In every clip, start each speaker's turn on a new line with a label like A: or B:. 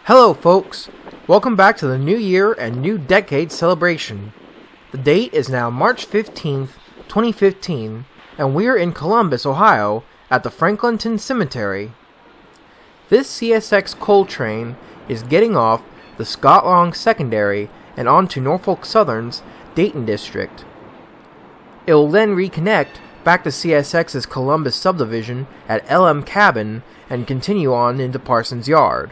A: Hello folks, welcome back to the New Year and New Decade celebration. The date is now March 15th, 2015, and we're in Columbus, Ohio, at the Franklinton Cemetery. This CSX coal train is getting off the Scott Long Secondary and onto Norfolk Southern's Dayton District. It will then reconnect back to CSX's Columbus subdivision at LM Cabin and continue on into Parsons Yard.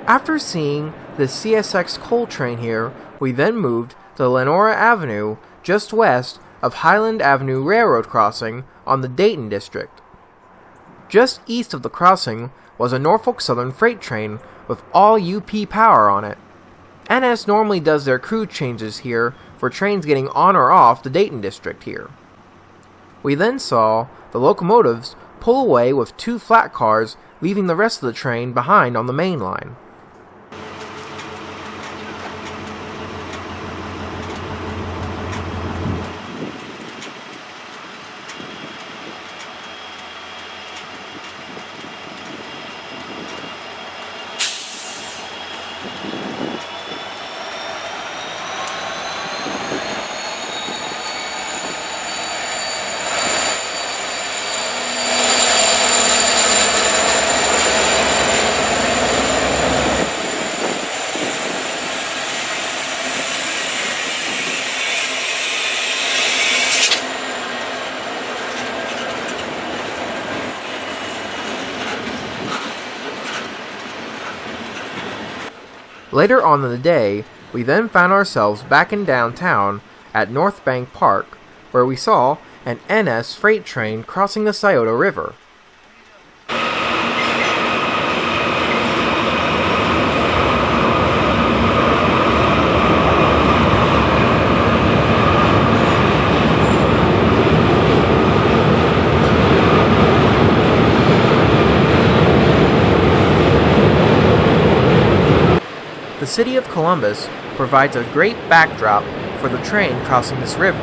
A: After seeing the CSX coal train here, we then moved to Lenora Avenue, just west of Highland Avenue Railroad crossing on the Dayton District. Just east of the crossing was a Norfolk Southern freight train with all UP power on it. NS normally does their crew changes here for trains getting on or off the Dayton District here. We then saw the locomotives pull away with two flat cars, leaving the rest of the train behind on the main line. Later on in the day, we then found ourselves back in downtown at North Bank Park, where we saw an NS freight train crossing the Scioto River. The city of Columbus provides a great backdrop for the train crossing this river.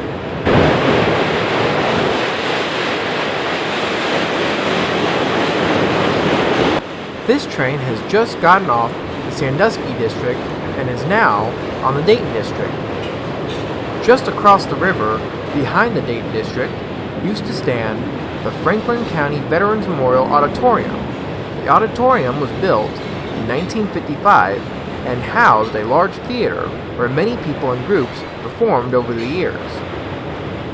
A: This train has just gotten off the Sandusky District and is now on the Dayton District. Just across the river, behind the Dayton District, used to stand the Franklin County Veterans Memorial Auditorium. The auditorium was built in 1955 and housed a large theater where many people and groups performed over the years.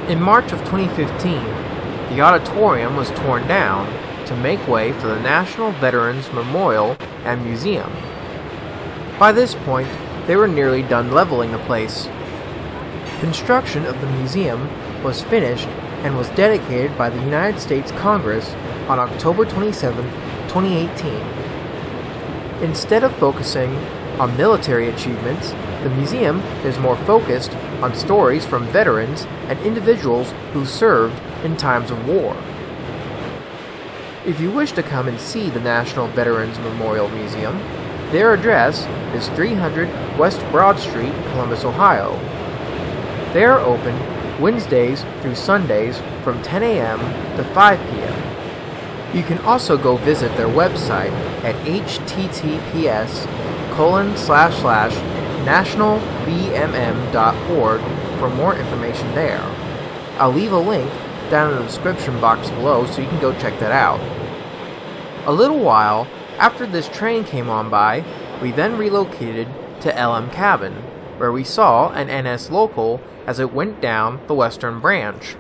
A: In March of 2015, the auditorium was torn down to make way for the National Veterans Memorial and Museum. By this point, they were nearly done leveling the place. Construction of the museum was finished and was dedicated by the United States Congress on October 27, 2018. Instead of focusing on military achievements, the museum is more focused on stories from veterans and individuals who served in times of war. If you wish to come and see the National Veterans Memorial Museum, their address is 300 West Broad Street, Columbus, Ohio. They are open Wednesdays through Sundays from 10 a.m. to 5 p.m. You can also go visit their website at https://nationalvmm.org for more information there. I'll leave a link down in the description box below so you can go check that out. A little while after this train came on by, we then relocated to LM Cabin, where we saw an NS local as it went down the western branch.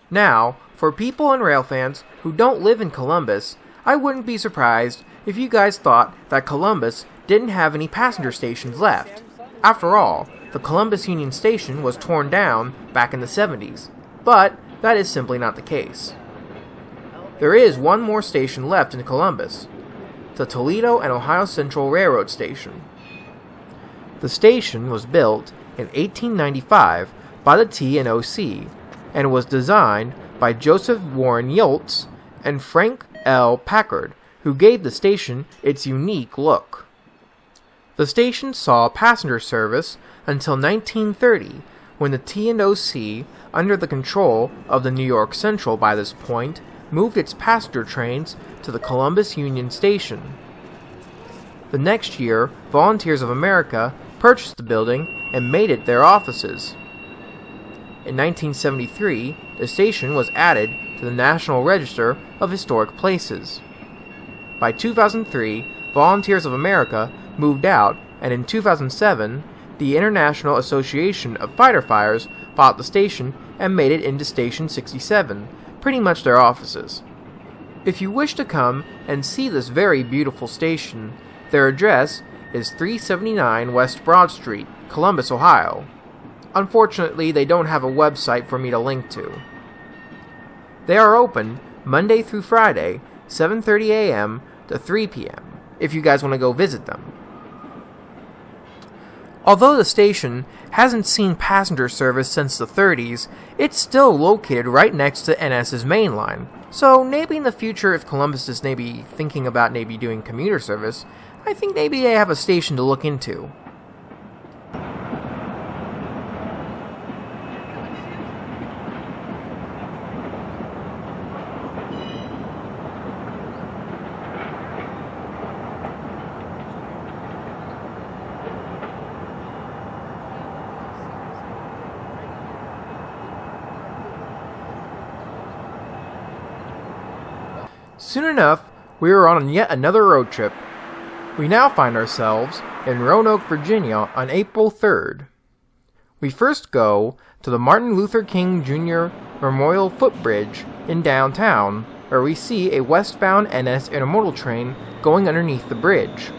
A: Now, for people and rail fans who don't live in Columbus, I wouldn't be surprised if you guys thought that Columbus didn't have any passenger stations left. After all, the Columbus Union Station was torn down back in the 70s, but that is simply not the case. There is one more station left in Columbus, the Toledo and Ohio Central Railroad Station. The station was built in 1895 by the T&OC and was designed by Joseph Warren Yoltz and Frank L. Packard, who gave the station its unique look. The station saw passenger service until 1930, when the T&OC, under the control of the New York Central by this point, moved its passenger trains to the Columbus Union Station. The next year, Volunteers of America purchased the building and made it their offices. In 1973, the station was added to the National Register of Historic Places. By 2003, Volunteers of America moved out, and in 2007, the International Association of Fighter Fires bought the station and made it into Station 67, pretty much their offices. If you wish to come and see this very beautiful station, their address is 379 West Broad Street, Columbus, Ohio. Unfortunately, they don't have a website for me to link to. They are open Monday through Friday, 7:30 a.m. to 3 p.m. if you guys want to go visit them. Although the station hasn't seen passenger service since the 30s, it's still located right next to NS's main line. So maybe in the future, if Columbus is maybe thinking about maybe doing commuter service, I think maybe they have a station to look into. Soon enough, we were on yet another road trip. We now find ourselves in Roanoke, Virginia on April 3rd. We first go to the Martin Luther King Jr. Memorial Footbridge in downtown, where we see a westbound NS intermodal train going underneath the bridge.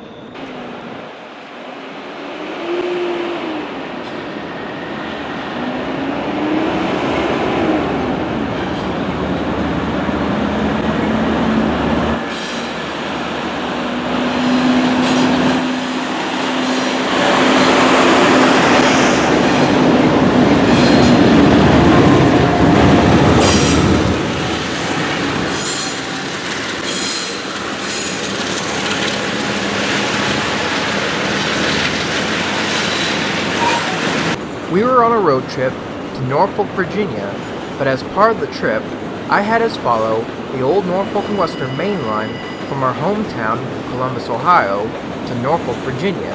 A: We were on a road trip to Norfolk, Virginia, but as part of the trip, I had us follow the old Norfolk and Western Main Line from our hometown, Columbus, Ohio, to Norfolk, Virginia.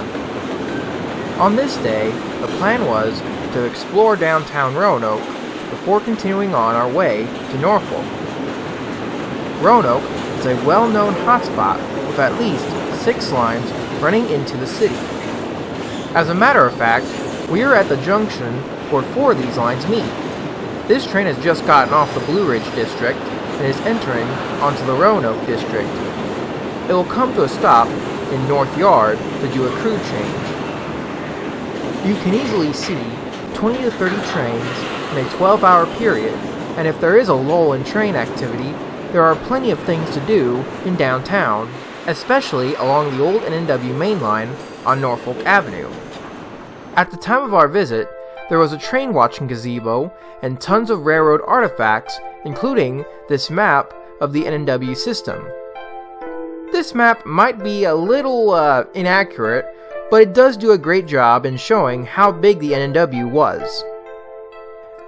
A: On this day, the plan was to explore downtown Roanoke before continuing on our way to Norfolk. Roanoke is a well-known hotspot with at least 6 lines running into the city. As a matter of fact, we are at the junction where 4 of these lines meet. This train has just gotten off the Blue Ridge District and is entering onto the Roanoke District. It will come to a stop in North Yard to do a crew change. You can easily see 20 to 30 trains in a 12-hour period, and if there is a lull in train activity, there are plenty of things to do in downtown, especially along the old NW main line on Norfolk Avenue. At the time of our visit, there was a train watching gazebo and tons of railroad artifacts, including this map of the NW system. This map might be a little inaccurate, but it does do a great job in showing how big the NW was.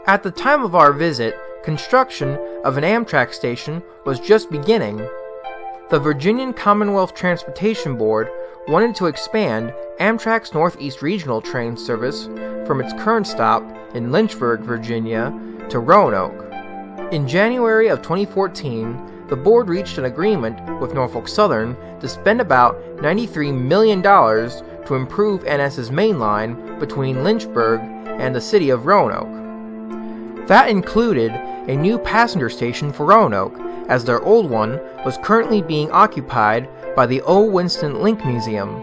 A: At the time of our visit, construction of an Amtrak station was just beginning. The Virginian Commonwealth Transportation Board wanted to expand Amtrak's Northeast Regional train service from its current stop in Lynchburg, Virginia, to Roanoke. In January of 2014, the board reached an agreement with Norfolk Southern to spend about $93 million to improve NS's main line between Lynchburg and the city of Roanoke. That included a new passenger station for Roanoke, as their old one was currently being occupied by the O. Winston Link Museum.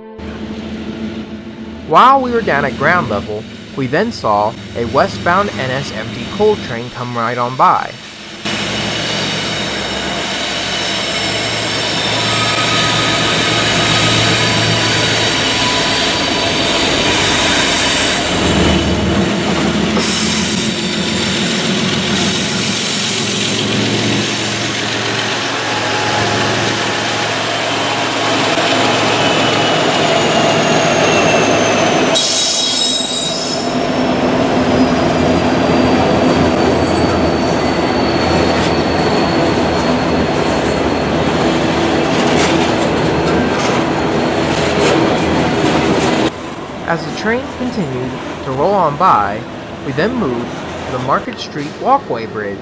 A: While we were down at ground level, we then saw a westbound NS empty coal train come right on by. As the train continued to roll on by, we then moved to the Market Street Walkway Bridge.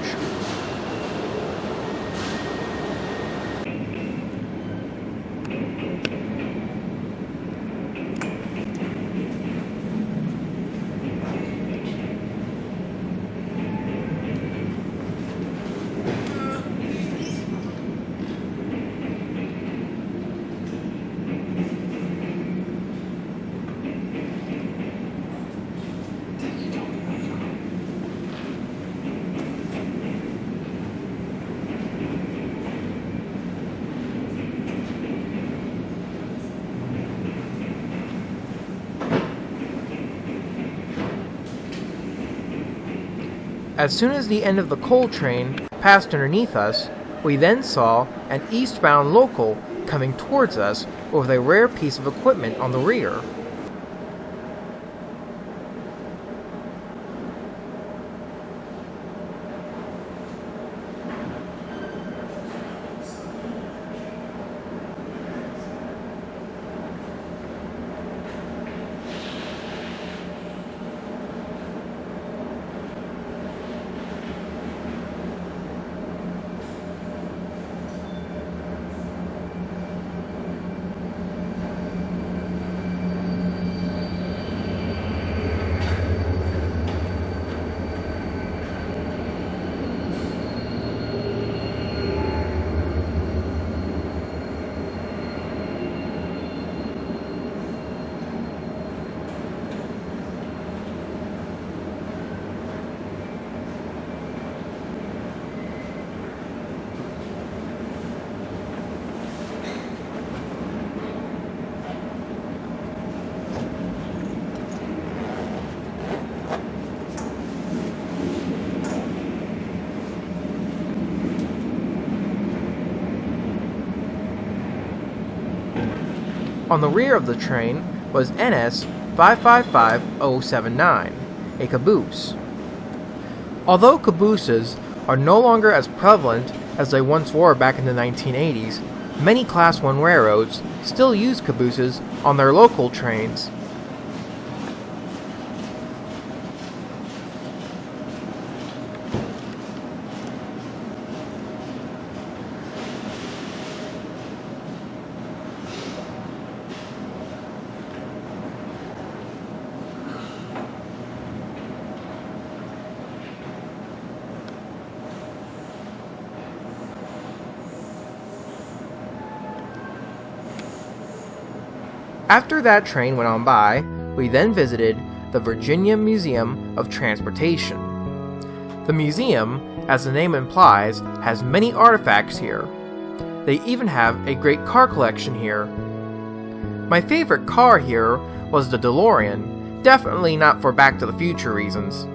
A: As soon as the end of the coal train passed underneath us, we then saw an eastbound local coming towards us with a rare piece of equipment on the rear. On the rear of the train was NS 555079, a caboose. Although cabooses are no longer as prevalent as they once were back in the 1980s, many Class 1 railroads still use cabooses on their local trains. After that train went on by, we then visited the Virginia Museum of Transportation. The museum, as the name implies, has many artifacts here. They even have a great car collection here. My favorite car here was the DeLorean, definitely not for Back to the Future reasons.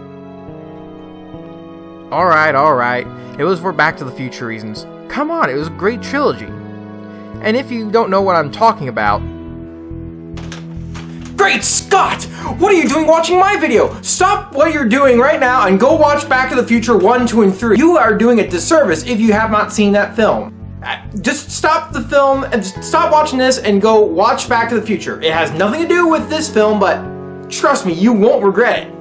A: Alright, it was for Back to the Future reasons. Come on, it was a great trilogy. And if you don't know what I'm talking about, Great Scott! What are you doing watching my video? Stop what you're doing right now and go watch Back to the Future 1, 2, and 3. You are doing a disservice if you have not seen that film. Just stop the film and stop watching this and go watch Back to the Future. It has nothing to do with this film, but trust me, you won't regret it.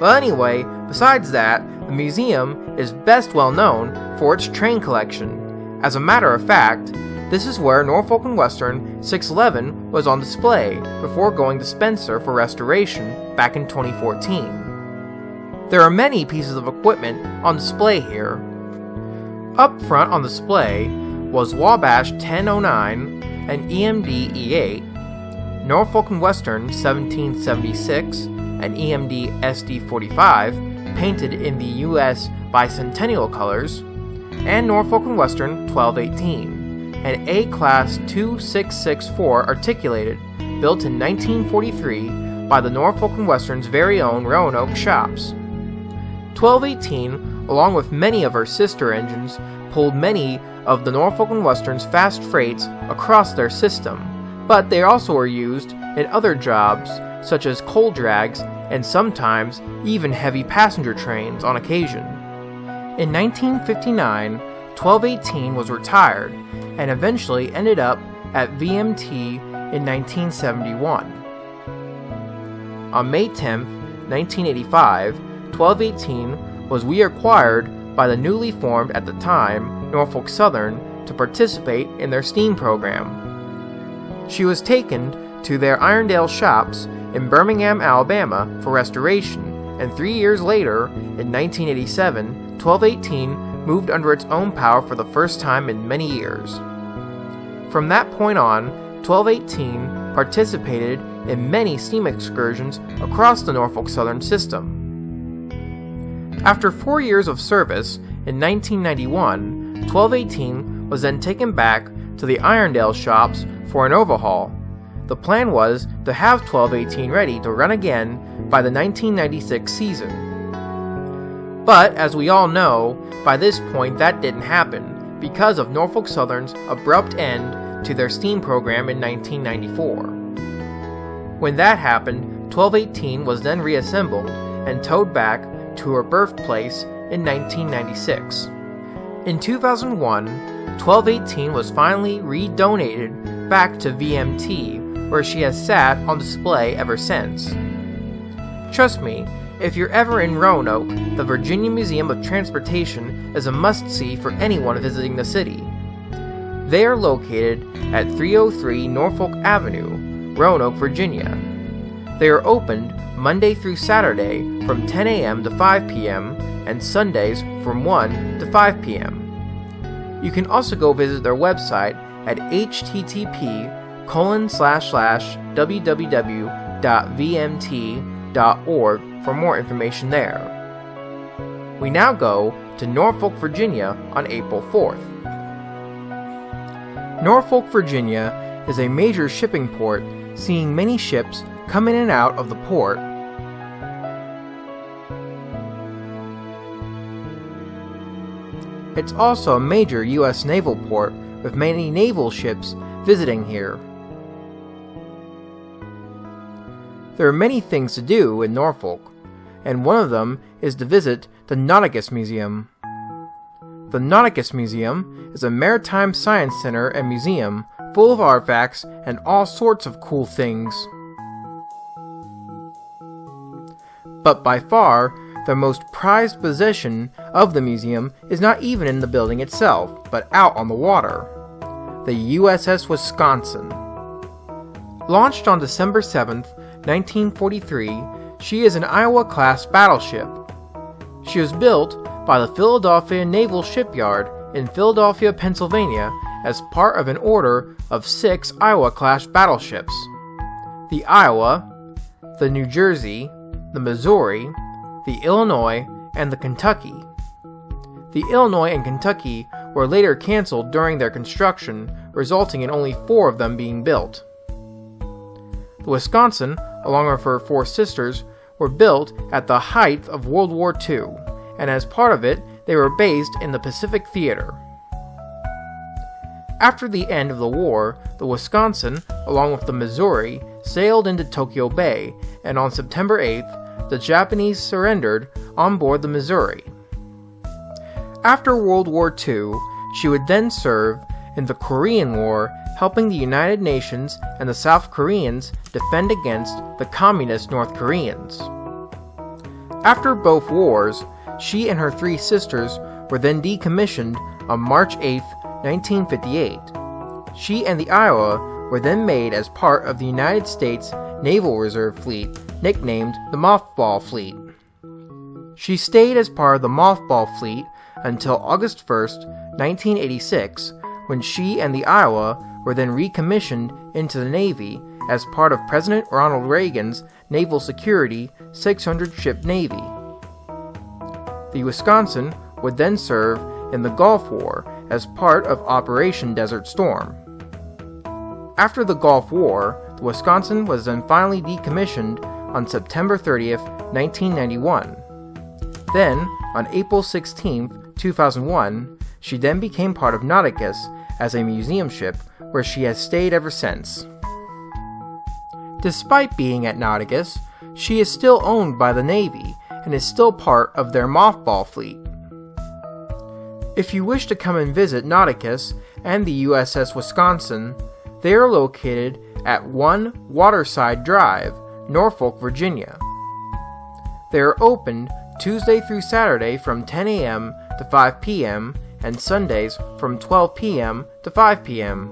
A: Well, anyway, besides that, the museum is best well known for its train collection. As a matter of fact, this is where Norfolk & Western 611 was on display before going to Spencer for restoration back in 2014. There are many pieces of equipment on display here. Up front on display was Wabash 1009 and EMD E8, Norfolk & Western 1776 and EMD SD45 painted in the U.S. bicentennial colors, and Norfolk & Western 1218. An A-Class 2664 articulated, built in 1943 by the Norfolk & Western's very own Roanoke shops. 1218, along with many of her sister engines, pulled many of the Norfolk & Western's fast freights across their system, but they also were used in other jobs such as coal drags and sometimes even heavy passenger trains on occasion. In 1959, 1218 was retired and eventually ended up at VMT in 1971. On May 10, 1985, 1218 was reacquired by the newly formed at the time Norfolk Southern to participate in their steam program. She was taken to their Irondale shops in Birmingham, Alabama for restoration, and 3 years later, in 1987, 1218 moved under its own power for the first time in many years. From that point on, 1218 participated in many steam excursions across the Norfolk Southern system. After 4 years of service, in 1991, 1218 was then taken back to the Irondale shops for an overhaul. The plan was to have 1218 ready to run again by the 1996 season. But, as we all know, by this point that didn't happen because of Norfolk Southern's abrupt end to their steam program in 1994. When that happened, 1218 was then reassembled and towed back to her birthplace in 1996. In 2001, 1218 was finally redonated back to VMT, where she has sat on display ever since. Trust me, if you're ever in Roanoke, the Virginia Museum of Transportation is a must-see for anyone visiting the city. They are located at 303 Norfolk Avenue, Roanoke, Virginia. They are opened Monday through Saturday from 10 a.m. to 5 p.m. and Sundays from 1 to 5 p.m. You can also go visit their website at http://www.vmt.org for more information there. We now go to Norfolk, Virginia on April 4th. Norfolk, Virginia is a major shipping port, seeing many ships come in and out of the port. It's also a major U.S. naval port with many naval ships visiting here. There are many things to do in Norfolk, and one of them is to visit the Nauticus Museum. The Nauticus Museum is a maritime science center and museum full of artifacts and all sorts of cool things. But by far, the most prized possession of the museum is not even in the building itself, but out on the water. The USS Wisconsin. Launched on December 7th, 1943, she is an Iowa-class battleship. She was built by the Philadelphia Naval Shipyard in Philadelphia, Pennsylvania, as part of an order of 6 Iowa-class battleships: the Iowa, the New Jersey, the Missouri, the Illinois, and the Kentucky. The Illinois and Kentucky were later canceled during their construction, resulting in only 4 of them being built. The Wisconsin, along with her 4 sisters, were built at the height of World War II, and as part of it, they were based in the Pacific Theater. After the end of the war, the Wisconsin, along with the Missouri, sailed into Tokyo Bay, and on September 8th, the Japanese surrendered on board the Missouri. After World War II, she would then serve in the Korean War, helping the United Nations and the South Koreans defend against the communist North Koreans. After both wars, she and her 3 sisters were then decommissioned on March 8, 1958. She and the Iowa were then made as part of the United States Naval Reserve Fleet, nicknamed the Mothball Fleet. She stayed as part of the Mothball Fleet until August 1st, 1986, when she and the Iowa were then recommissioned into the Navy as part of President Ronald Reagan's Naval Security 600-ship Navy. The Wisconsin would then serve in the Gulf War as part of Operation Desert Storm. After the Gulf War, the Wisconsin was then finally decommissioned on September 30th, 1991. Then, on April 16th, 2001, she then became part of Nauticus as a museum ship, where she has stayed ever since. Despite being at Nauticus, she is still owned by the Navy and is still part of their mothball fleet. If you wish to come and visit Nauticus and the USS Wisconsin, they are located at 1 Waterside Drive, Norfolk, Virginia. They are opened Tuesday through Saturday from 10 a.m. to 5 p.m. and Sundays from 12 p.m. to 5 p.m.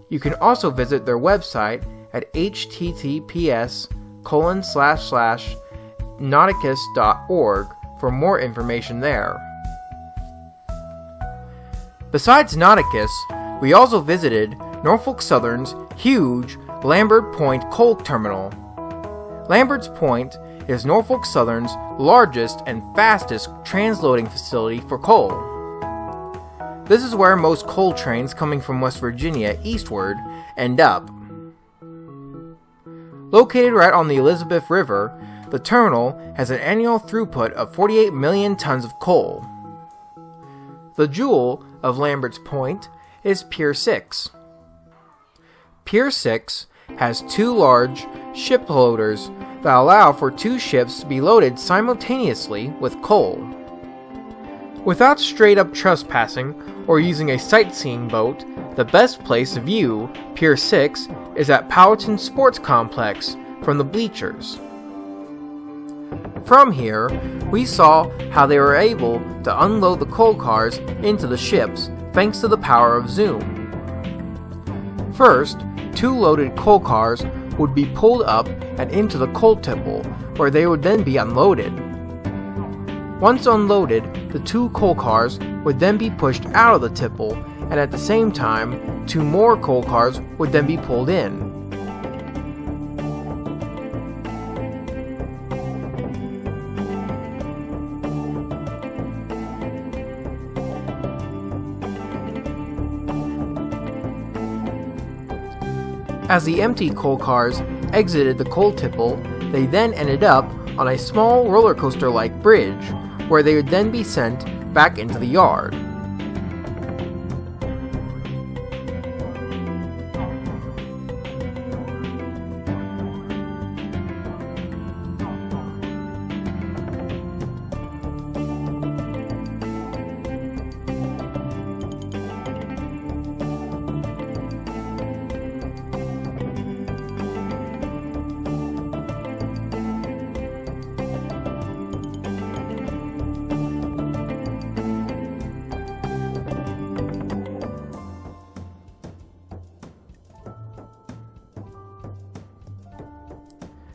A: You can also visit their website at https://nauticus.org for more information there. Besides Nauticus, we also visited Norfolk Southern's huge Lamberts Point coal terminal. Lamberts Point is Norfolk Southern's largest and fastest transloading facility for coal. This is where most coal trains coming from West Virginia eastward end up. Located right on the Elizabeth River, the terminal has an annual throughput of 48 million tons of coal. The jewel of Lamberts Point is Pier 6. Pier 6 has two large ship loaders that allow for two ships to be loaded simultaneously with coal. Without straight-up trespassing or using a sightseeing boat, the best place to view Pier 6 is at Powhatan Sports Complex from the bleachers. From here, we saw how they were able to unload the coal cars into the ships thanks to the power of zoom. First, two loaded coal cars would be pulled up and into the coal tipple, where they would then be unloaded. Once unloaded, the two coal cars would then be pushed out of the tipple, and at the same time, two more coal cars would then be pulled in. As the empty coal cars exited the coal tipple, they then ended up on a small roller coaster-like bridge, where they would then be sent back into the yard.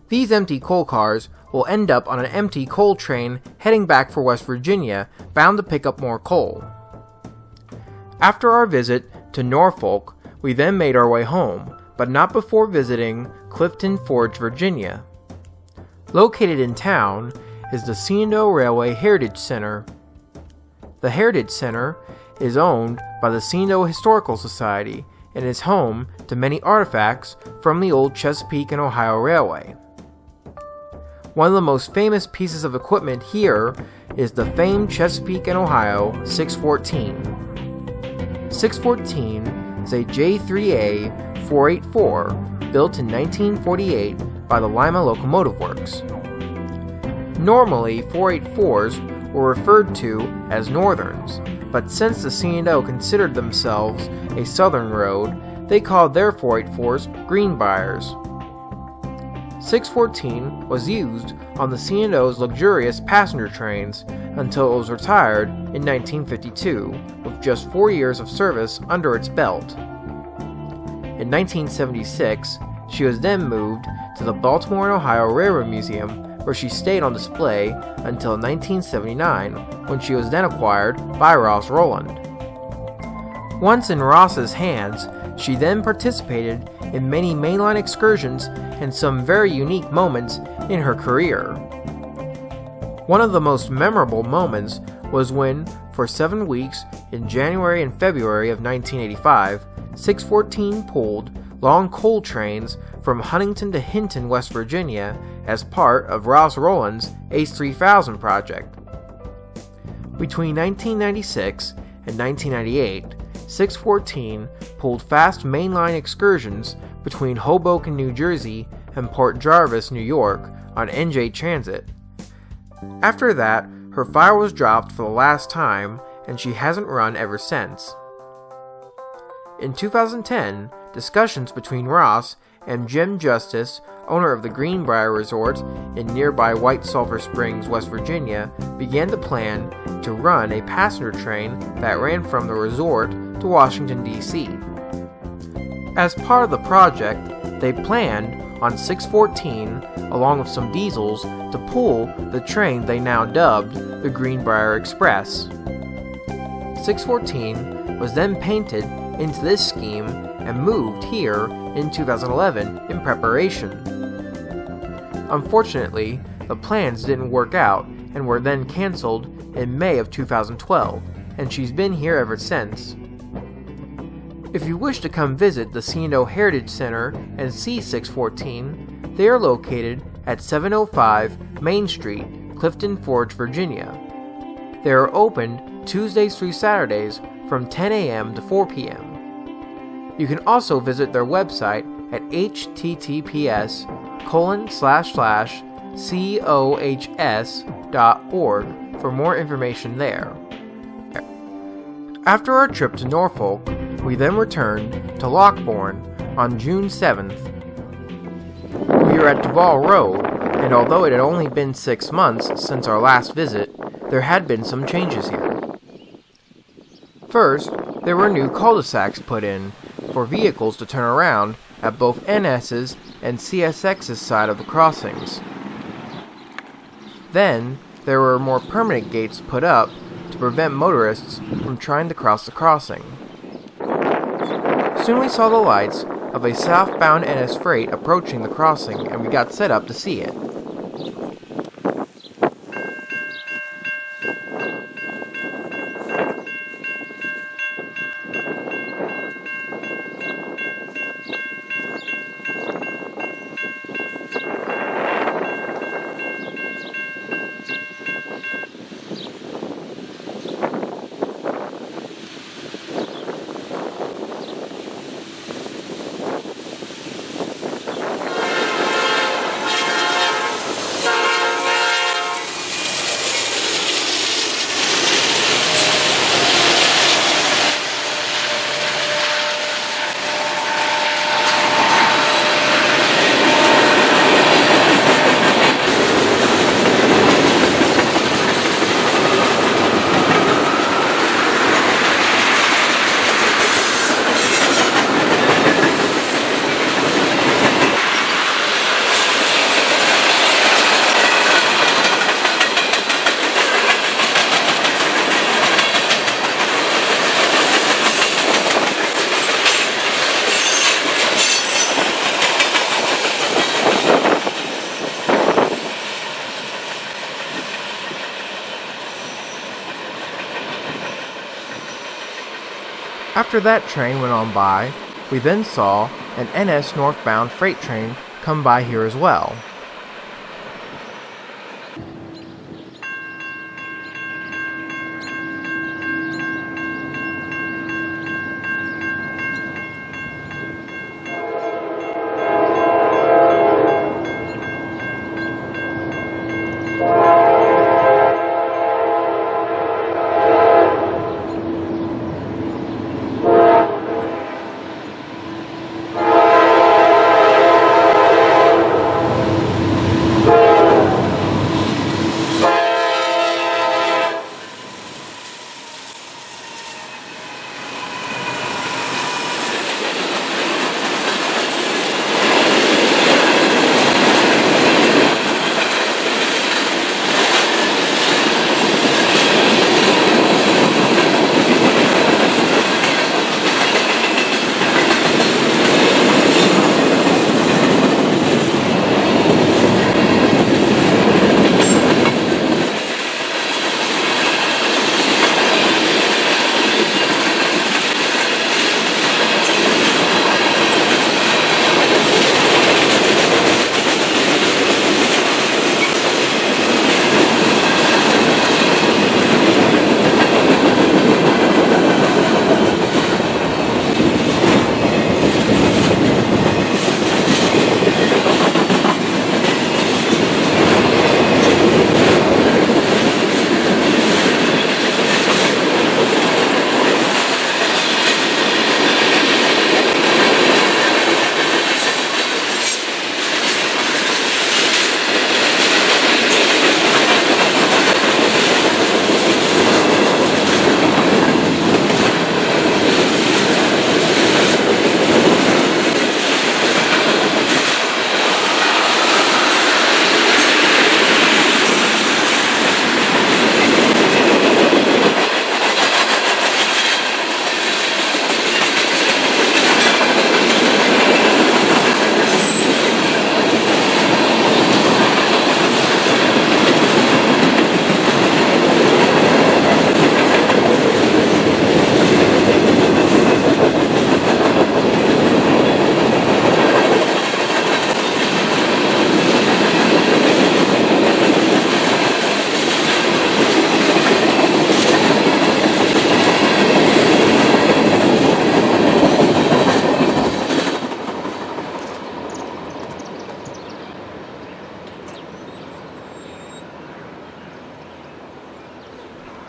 A: These empty coal cars will end up on an empty coal train heading back for West Virginia, bound to pick up more coal. After our visit to Norfolk, we then made our way home, but not before visiting Clifton Forge, Virginia. Located in town is the C&O Railway Heritage Center. The Heritage Center is owned by the C&O Historical Society and is home to many artifacts from the old Chesapeake and Ohio Railway. One of the most famous pieces of equipment here is the famed Chesapeake and Ohio 614. 614 is a J3A 484 built in 1948 by the Lima Locomotive Works. Normally, 484s were referred to as Northerns, but since the C&O considered themselves a Southern road, they called their 484s Greenbriers. 614 was used on the C&O's luxurious passenger trains until it was retired in 1952, with just 4 years of service under its belt. In 1976, she was then moved to the Baltimore and Ohio Railroad Museum, where she stayed on display until 1979, when she was then acquired by Ross Roland. Once in Ross's hands, she then participated in many mainline excursions and some very unique moments in her career. One of the most memorable moments was when, for 7 weeks in January and February of 1985, 614 pulled long coal trains from Huntington to Hinton, West Virginia, as part of Ross Roland's ACE 3000 project. Between 1996 and 1998, 614 pulled fast mainline excursions between Hoboken, New Jersey and Port Jarvis, New York on NJ Transit. After that, her file was dropped for the last time and she hasn't run ever since. In 2010, discussions between Ross and Jim Justice, owner of the Greenbrier Resort in nearby White Sulphur Springs, West Virginia, began to plan to run a passenger train that ran from the resort to Washington, D.C. As part of the project, they planned on 614, along with some diesels, to pull the train they now dubbed the Greenbrier Express. 614 was then painted into this scheme and moved here in 2011 in preparation. Unfortunately, the plans didn't work out and were then canceled in May of 2012, and she's been here ever since. If you wish to come visit the C&O Heritage Center and see 614, they are located at 705 Main Street, Clifton Forge, Virginia. They are open Tuesdays through Saturdays from 10 a.m. to 4 p.m. You can also visit their website at https://cohs.org for more information there. After our trip to Norfolk, we then returned to Lockborn on June 7th. We were at Duvall Row, and although it had only been 6 months since our last visit, there had been some changes here. First, there were new cul-de-sacs put in for vehicles to turn around at both NS's and CSX's side of the crossings. Then, there were more permanent gates put up to prevent motorists from trying to cross the crossing. Soon we saw the lights of a southbound NS freight approaching the crossing, and we got set up to see it. After that train went on by, we then saw an NS northbound freight train come by here as well.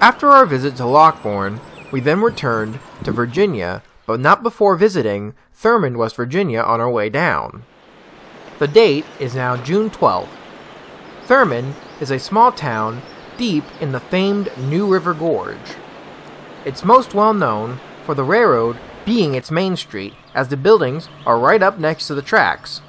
A: After our visit to Lockborn, we then returned to Virginia, but not before visiting Thurmond, West Virginia on our way down. The date is now June 12th. Thurmond is a small town deep in the famed New River Gorge. It's most well known for the railroad being its main street, as the buildings are right up next to the tracks.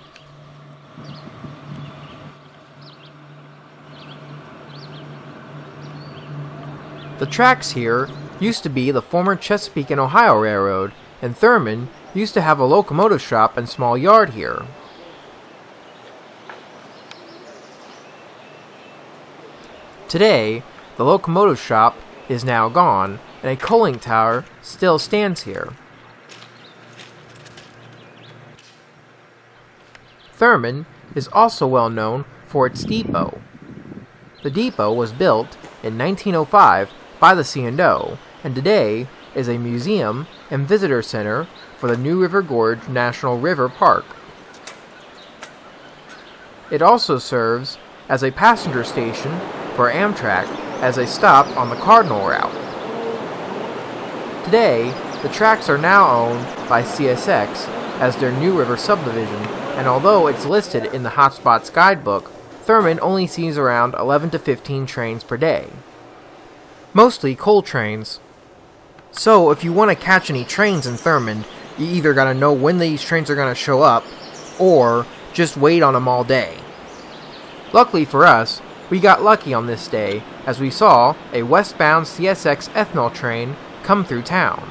A: The tracks here used to be the former Chesapeake and Ohio Railroad, and Thurmond used to have a locomotive shop and small yard here. Today, the locomotive shop is now gone, and a coaling tower still stands here. Thurmond is also well known for its depot. The depot was built in 1905 by the C&O, and today is a museum and visitor center for the New River Gorge National River Park. It also serves as a passenger station for Amtrak as a stop on the Cardinal route. Today, the tracks are now owned by CSX as their New River subdivision, and although it's listed in the Hotspots guidebook, Thurmond only sees around 11 to 15 trains per day. Mostly coal trains. So if you want to catch any trains in Thurmond, you either gotta know when these trains are gonna show up, or just wait on them all day. Luckily for us, we got lucky on this day, as we saw a westbound CSX ethanol train come through town.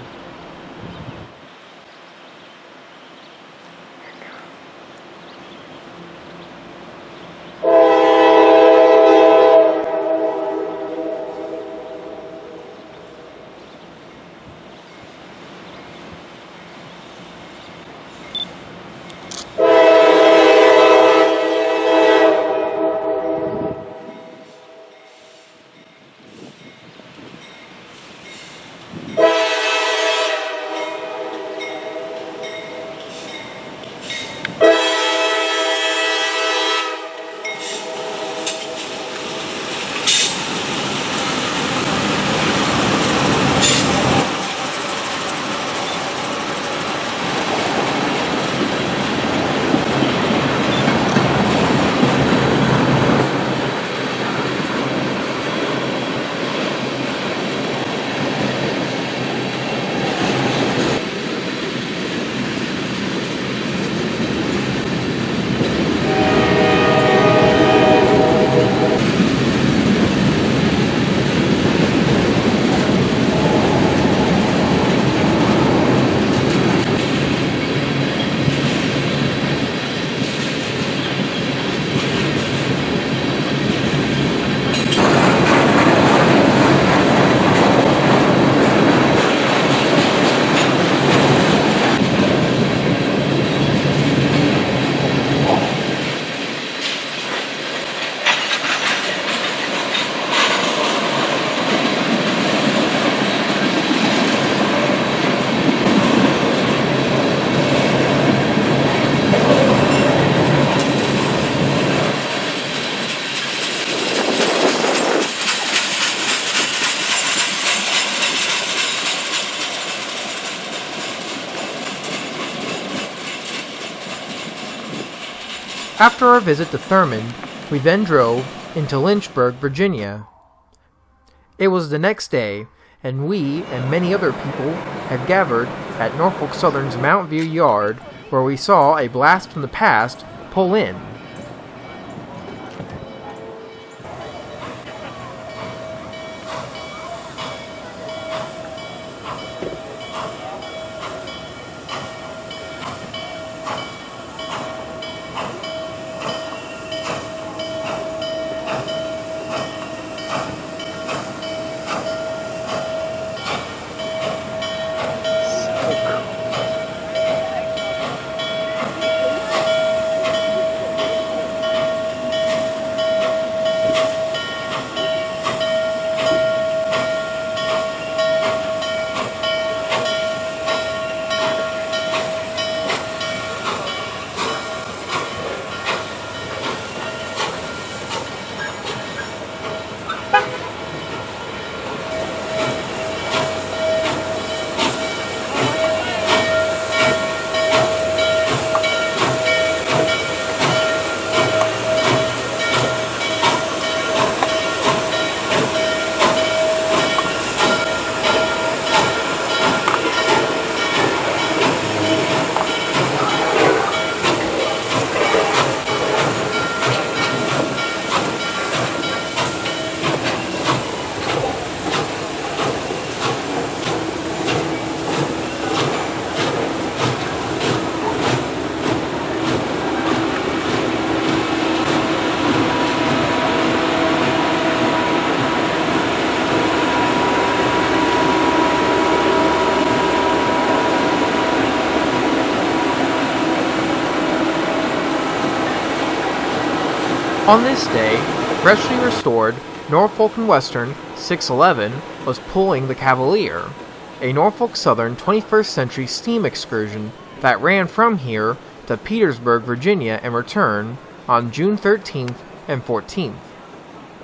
A: After our visit to Thurmond, we then drove into Lynchburg, Virginia. It was the next day, and we and many other people had gathered at Norfolk Southern's Mount View yard, where we saw a blast from the past pull in. On this day, freshly restored Norfolk and Western 611 was pulling the Cavalier, a Norfolk Southern 21st century steam excursion that ran from here to Petersburg, Virginia and return on June 13th and 14th.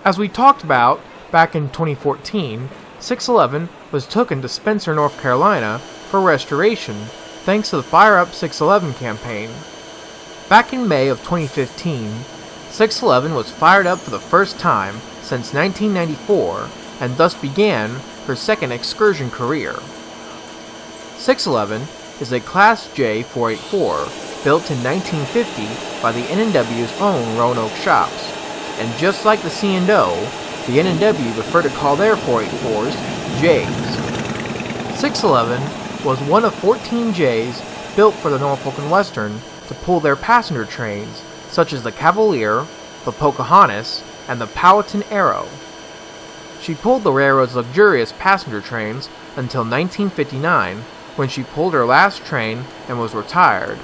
A: As we talked about back in 2014, 611 was taken to Spencer, North Carolina for restoration thanks to the Fire Up 611 campaign. Back in May of 2015, 611 was fired up for the first time since 1994 and thus began her second excursion career. 611 is a Class J 484 built in 1950 by the N&W's own Roanoke shops, and just like the C&O, the N&W prefer to call their 484s Js. 611 was one of 14 Js built for the Norfolk and Western to pull their passenger trains, such as the Cavalier, the Pocahontas, and the Powhatan Arrow. She pulled the railroad's luxurious passenger trains until 1959, when she pulled her last train and was retired.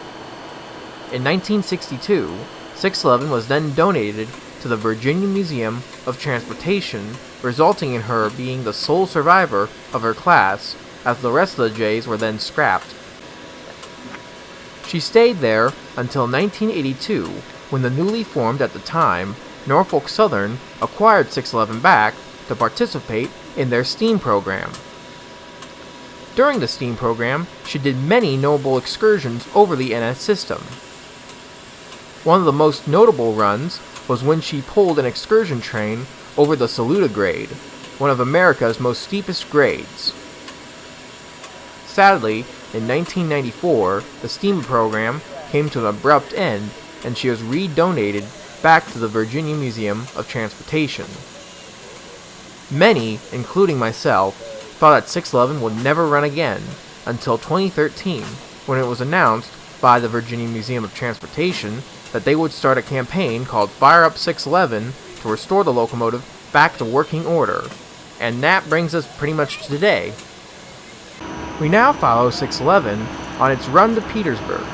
A: In 1962, 611 was then donated to the Virginia Museum of Transportation, resulting in her being the sole survivor of her class, as the rest of the J's were then scrapped. She stayed there until 1982, when the newly formed at the time Norfolk Southern acquired 611 back to participate in their steam program. During the steam program, she did many notable excursions over the NS system. One of the most notable runs was when she pulled an excursion train over the Saluda grade, one of America's most steepest grades. Sadly, in 1994, the steam program came to an abrupt end and she was redonated back to the Virginia Museum of Transportation. Many, including myself, thought that 611 would never run again until 2013, when it was announced by the Virginia Museum of Transportation that they would start a campaign called Fire Up 611 to restore the locomotive back to working order. And that brings us pretty much to today. We now follow 611 on its run to Petersburg.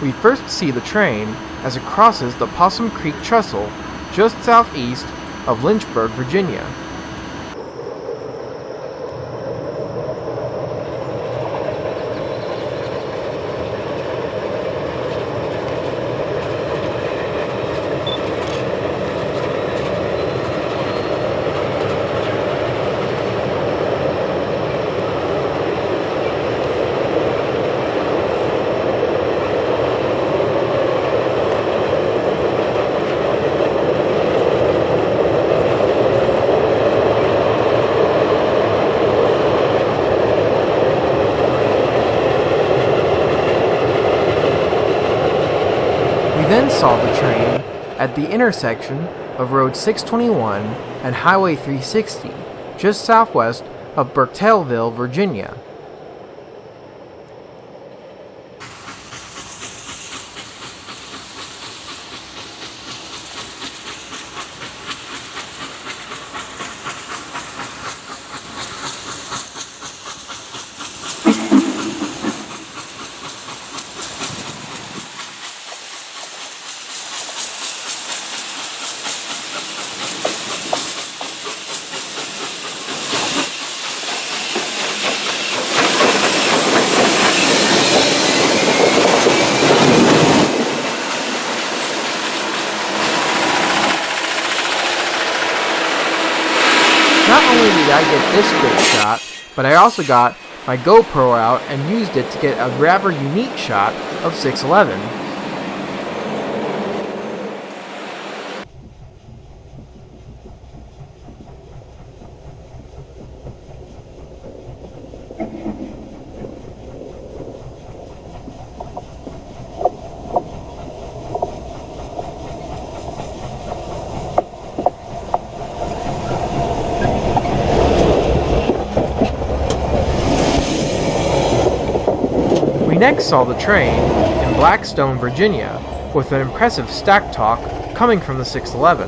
A: We first see the train as it crosses the Possum Creek Trestle just southeast of Lynchburg, Virginia. Then saw the train at the intersection of Road 621 and Highway 360, just southwest of Burkettville, Virginia. Not only did I get this great shot, but I also got my GoPro out and used it to get a rather unique shot of 611. We next saw the train in Blackstone, Virginia, with an impressive stack talk coming from the 611.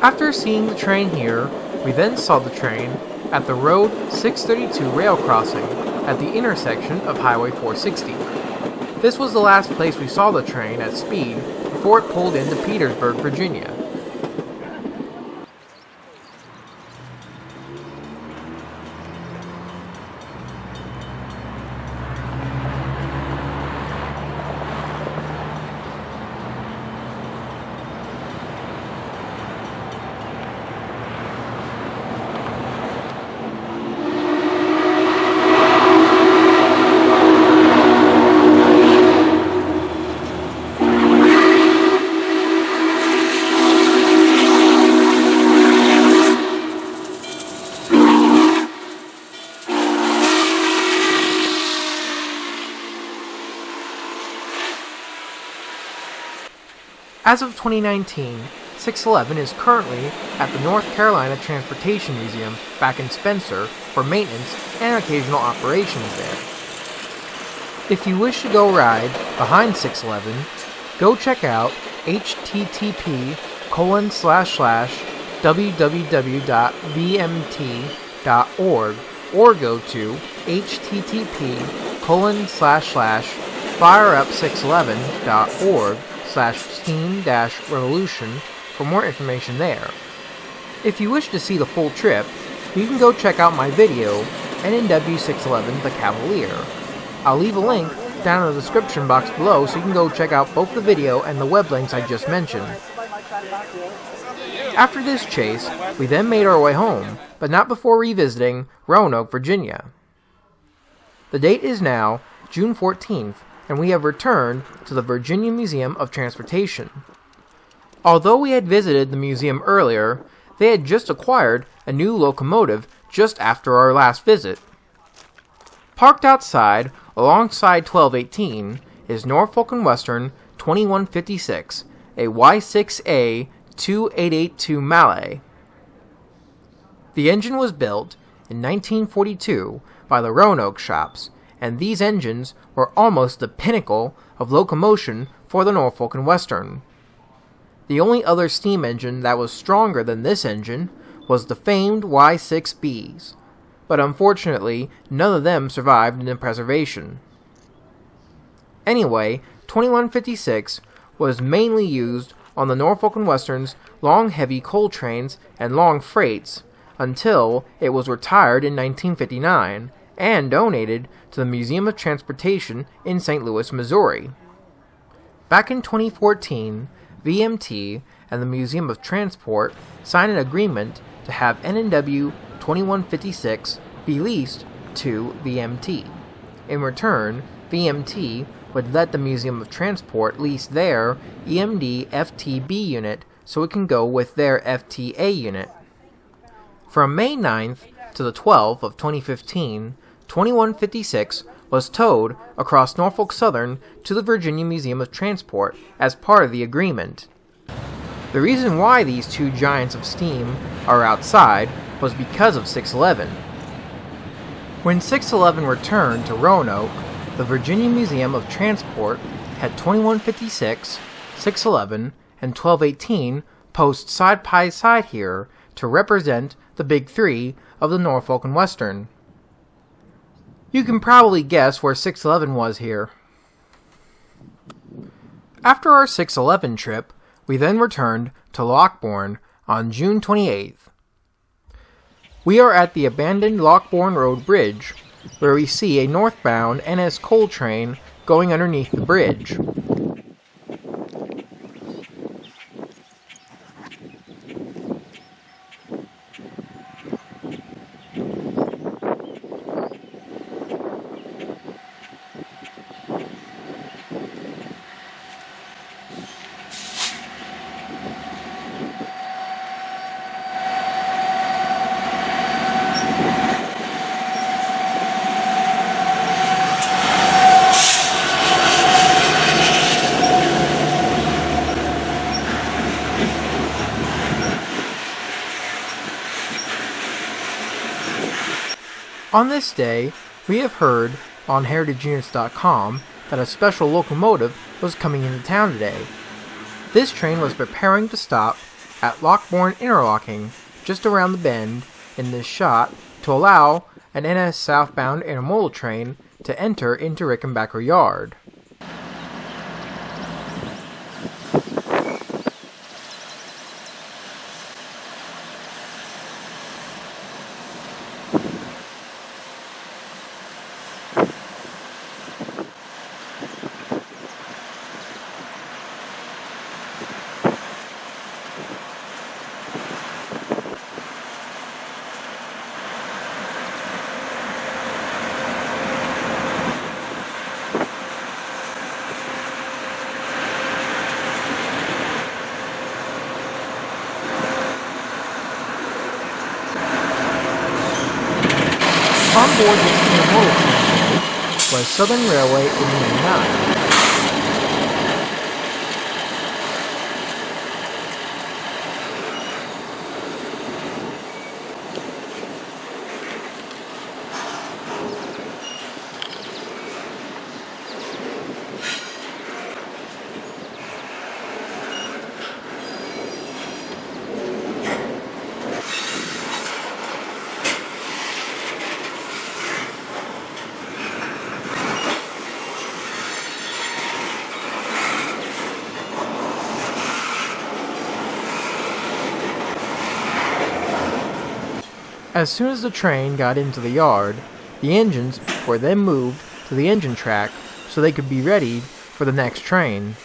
A: After seeing the train here, we then saw the train at the Road 632 rail crossing at the intersection of Highway 460. This was the last place we saw the train at speed before it pulled into Petersburg, Virginia. As of 2019, 611 is currently at the North Carolina Transportation Museum back in Spencer for maintenance and occasional operations there. If you wish to go ride behind 611, go check out http://www.vmt.org or go to http://fireup611.org/steam-revolution for more information there. If you wish to see the full trip, you can go check out my video, NNW611 The Cavalier. I'll leave a link down in the description box below so you can go check out both the video and the web links I just mentioned. After this chase, we then made our way home, but not before revisiting Roanoke, Virginia. The date is now June 14th, and we have returned to the Virginia Museum of Transportation. Although we had visited the museum earlier, they had just acquired a new locomotive just after our last visit. Parked outside, alongside 1218, is Norfolk & Western 2156, a Y6A 2882 Mallet. The engine was built in 1942 by the Roanoke shops, and these engines were almost the pinnacle of locomotion for the Norfolk & Western. The only other steam engine that was stronger than this engine was the famed Y6Bs, but unfortunately none of them survived in preservation. Anyway, 2156 was mainly used on the Norfolk & Western's long heavy coal trains and long freights until it was retired in 1959 and donated to the Museum of Transportation in St. Louis, Missouri. Back in 2014, VMT and the Museum of Transport signed an agreement to have NNW 2156 be leased to VMT. In return, VMT would let the Museum of Transport lease their EMD FTB unit so it can go with their FTA unit. From May 9th to the 12th of 2015, 2156 was towed across Norfolk Southern to the Virginia Museum of Transport as part of the agreement. The reason why these two giants of steam are outside was because of 611. When 611 returned to Roanoke, the Virginia Museum of Transport had 2156, 611, and 1218 post side by side here to represent the big three of the Norfolk & Western. You can probably guess where 611 was here. After our 611 trip, we then returned to Lockborn on June 28th. We are at the abandoned Lockborn Road Bridge, where we see a northbound NS coal train going underneath the bridge. On this day, we have heard on heritageunits.com that a special locomotive was coming into town today. This train was preparing to stop at Lockborn interlocking just around the bend in this shot to allow an NS southbound intermodal train to enter into Rickenbacker Yard. On board this intermodal train was Southern Railway 89. As soon as the train got into the yard, the engines were then moved to the engine track so they could be ready for the next train.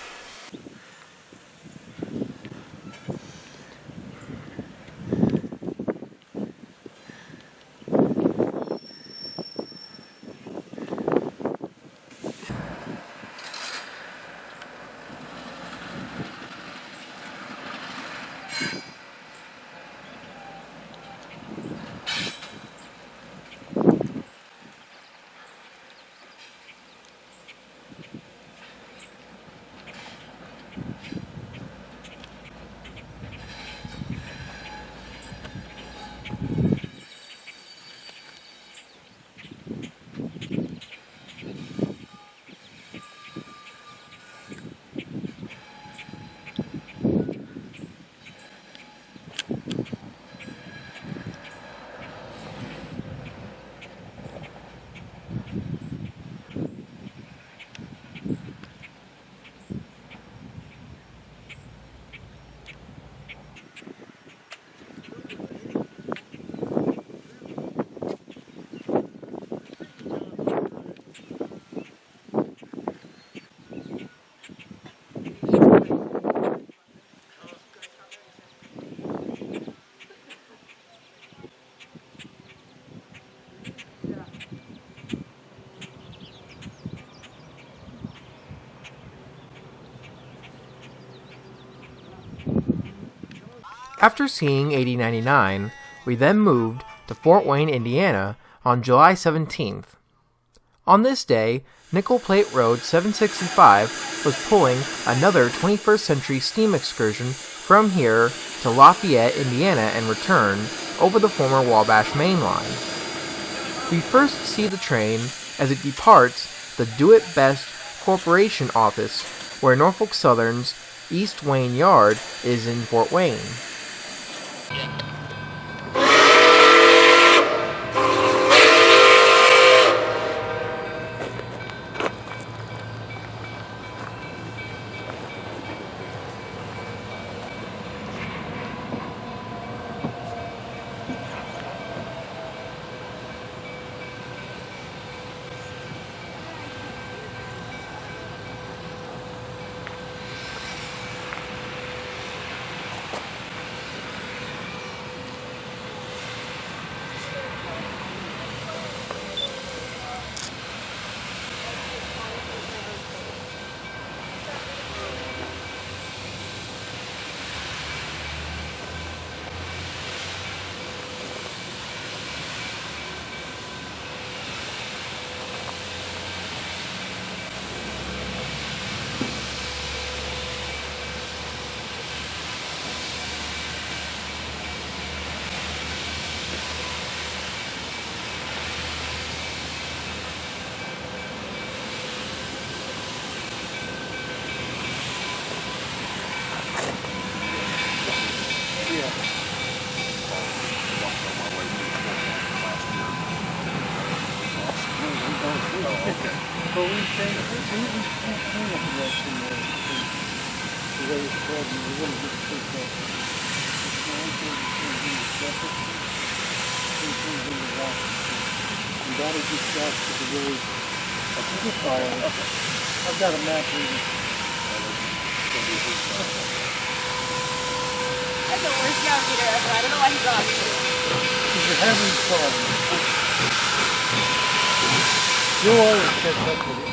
A: After seeing 8099, we then moved to Fort Wayne, Indiana on July 17th. On this day, Nickel Plate Road 765 was pulling another 21st century steam excursion from here to Lafayette, Indiana and return over the former Wabash Main Line. We first see the train as it departs the Do It Best Corporation office where Norfolk Southern's East Wayne Yard is in Fort Wayne.
B: Yeah.
C: Oh, okay.
B: But we changed up the direction there. The way it's spread, and we're going to get to the small things in the separate, things in the rock. And that'll get back to the road. Okay. I've got a map reading.
D: That's the worst navigator ever. I don't know why he got me.
B: Because you're having problems. You'll always catch up with it.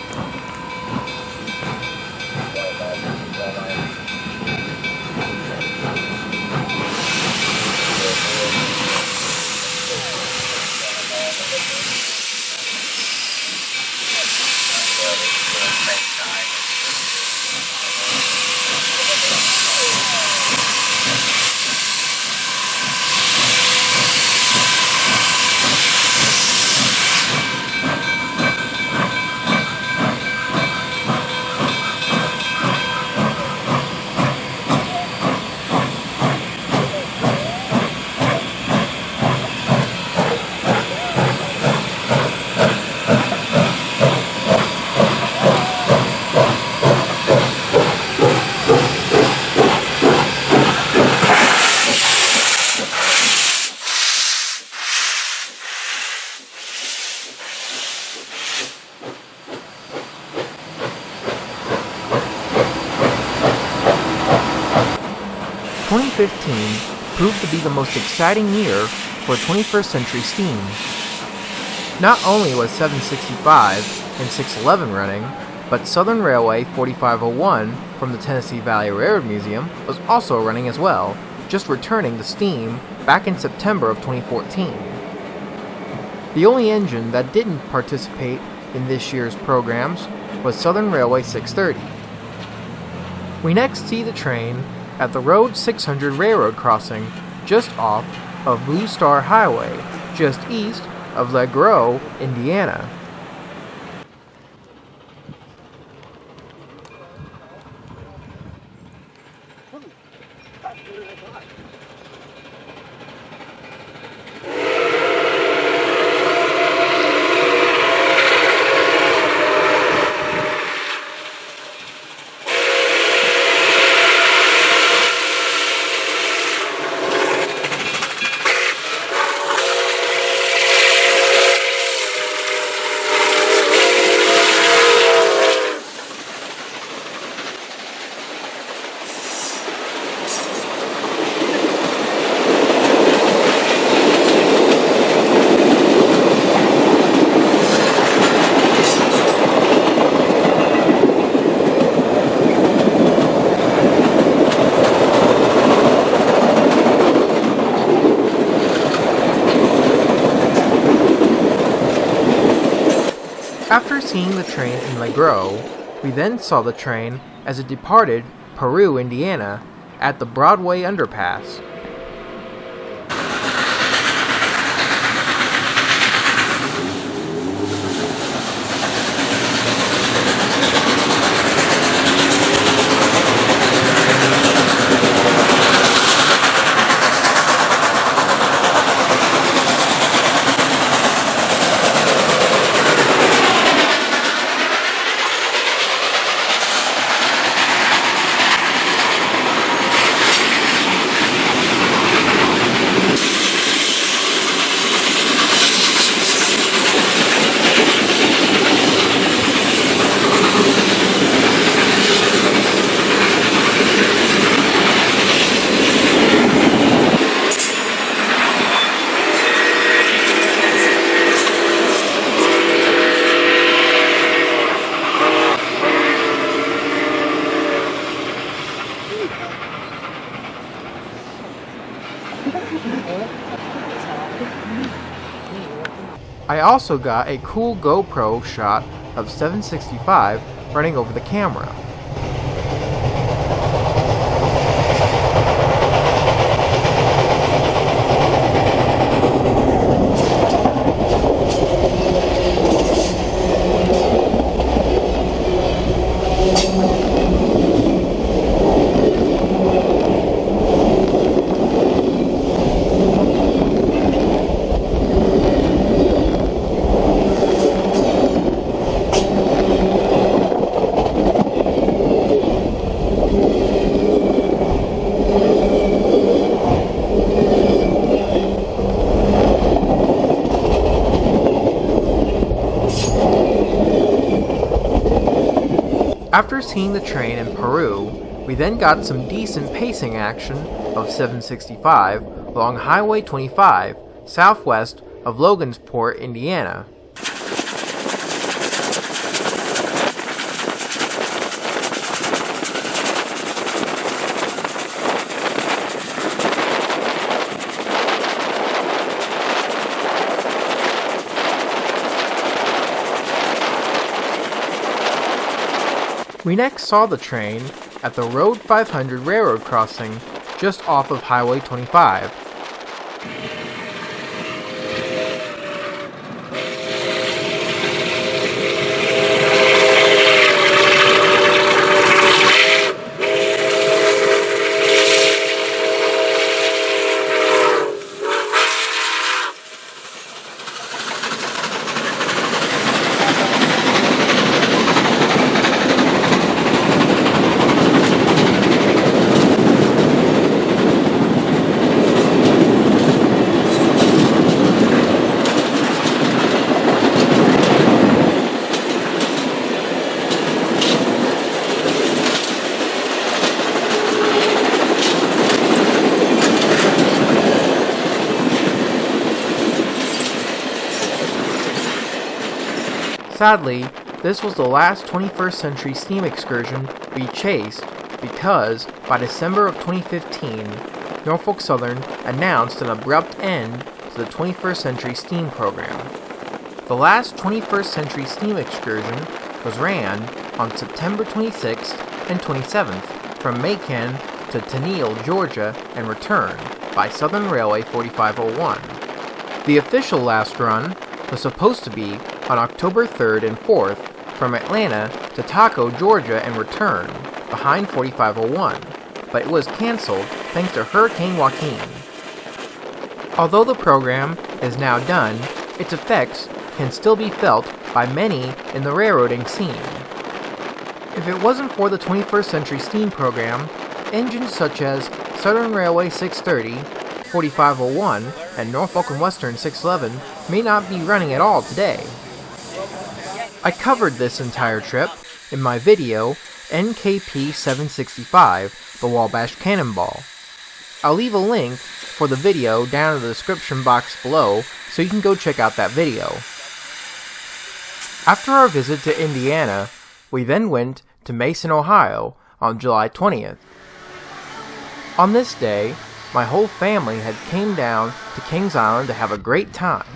A: Proved to be the most exciting year for 21st century steam. Not only was 765 and 611 running, but Southern Railway 4501 from the Tennessee Valley Railroad Museum was also running as well, just returning the steam back in September of 2014. The only engine that didn't participate in this year's programs was Southern Railway 630. We next see the train at the Road 600 railroad crossing just off of Blue Star Highway, just east of LeGros, Indiana. After seeing the train in LeGros, we then saw the train as it departed Peru, Indiana, at the Broadway underpass. I also got a cool GoPro shot of 765 running over the camera. After seeing the train in Peru, we then got some decent pacing action of 765 along Highway 25 southwest of Logansport, Indiana. We next saw the train at the Road 500 railroad crossing just off of Highway 25. Sadly, this was the last 21st century steam excursion we chased because, by December of 2015, Norfolk Southern announced an abrupt end to the 21st century steam program. The last 21st century steam excursion was ran on September 26th and 27th from Macon to Tennille, Georgia, and returned by Southern Railway 4501. The official last run was supposed to be on October 3rd and 4th from Atlanta to Taco, Georgia, and return behind 4501, but it was canceled thanks to Hurricane Joaquin. Although the program is now done, its effects can still be felt by many in the railroading scene. If it wasn't for the 21st century steam program, engines such as Southern Railway 630, 4501, and Norfolk and Western 611 may not be running at all today. I covered this entire trip in my video NKP 765, the Wabash Cannonball. I'll leave a link for the video down in the description box below so you can go check out that video. After our visit to Indiana, we then went to Mason, Ohio on July 20th. On this day, my whole family had came down to Kings Island to have a great time.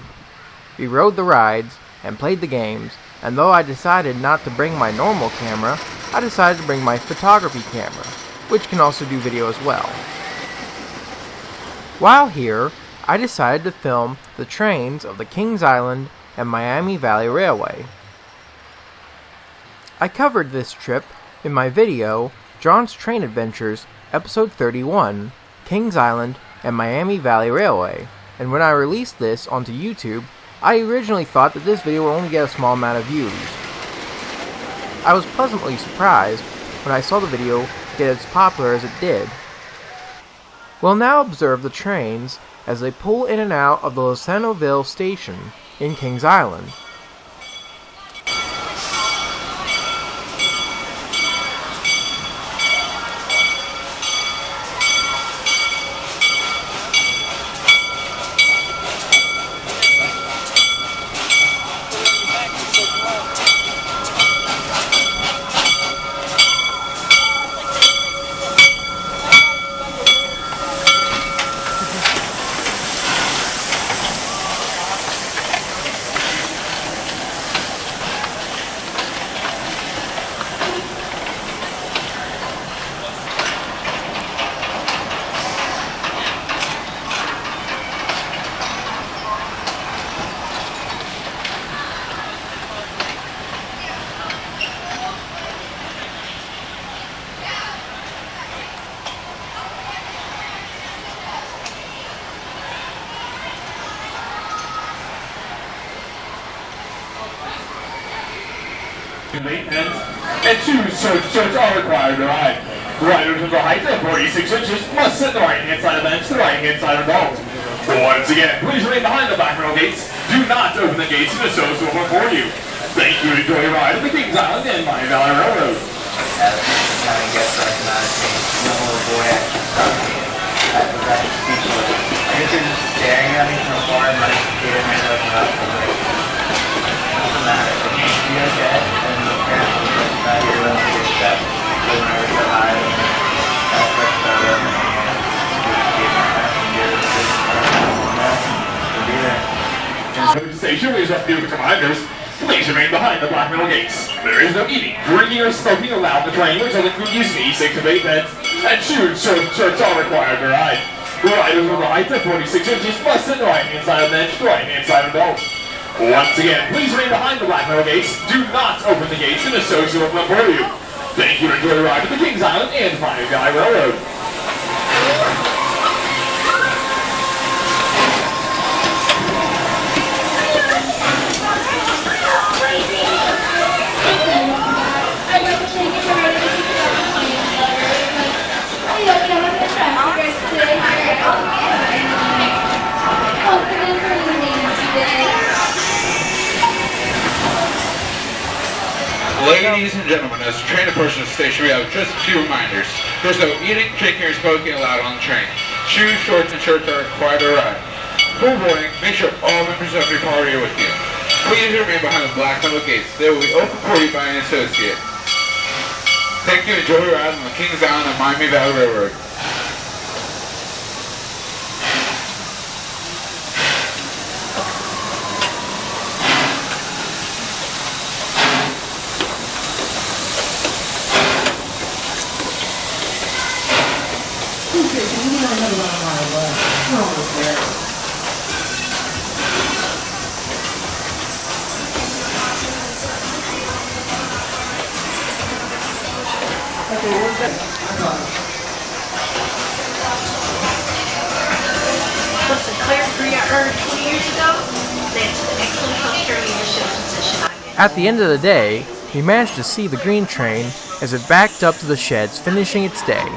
A: We rode the rides and played the games, and though I decided not to bring my normal camera, I decided to bring my photography camera, which can also do video as well. While here, I decided to film the trains of the Kings Island and Miami Valley Railway. I covered this trip in my video, John's Train Adventures, episode 31, Kings Island and Miami Valley Railway, and when I released this onto YouTube, I originally thought that this video would only get a small amount of views. I was pleasantly surprised when I saw the video get as popular as it did. We'll now observe the trains as they pull in and out of the Losanoville station in Kings Island.
C: Maintenance and shoes shirts are required to ride. Riders of the height of 46 inches must sit the right-hand side of the bench to the right-hand side of the belt. Once again, please remain behind the back row gates. Do not open the gates to the shows over for you. Thank you and enjoy your ride at the Kings Island and Miami Valley Railroad.
E: as the county guest recognized me, the little boy actually stopped me. I was actually speechless. I guess he was just staring at me from afar and my computer hand opened up and was like, what's the matter? Like, are you okay? And the parents were like, no, you're willing to get that. So when I was so high, and I first started up and we just gave my passenger the be there.
C: Station, please have the commanders. Please remain behind the black metal gates. There is no eating, drinking, or smoking allowed in the train until the crew use the 6 of 8 beds, and shoes, shirts are required to ride. Riders with a height of 46 inches must sit the right-hand side of the bench, the right-hand side of the belt. Once again, please remain behind the black metal gates. Do not open the gates and associate with them for you. Thank you and enjoy the ride to the Kings Island and Fire Guy Railroad.
F: Ladies and gentlemen, as the train approaches the station, we have just a few reminders. There's no eating, drinking, or smoking allowed on the train. Shoes, shorts, and shirts are required to ride. Before boarding, make sure all members of your party are with you. Please remain behind the black metal gates. They will be open for you by an associate. Thank you and enjoy your ride on the Kings Island and Miami Valley Railroad.
G: Listen, Claire 20 years ago, that's an excellent healthcare leadership position I'm in.
A: At the end of the day, we managed to see the green train as it backed up to the sheds, finishing its day.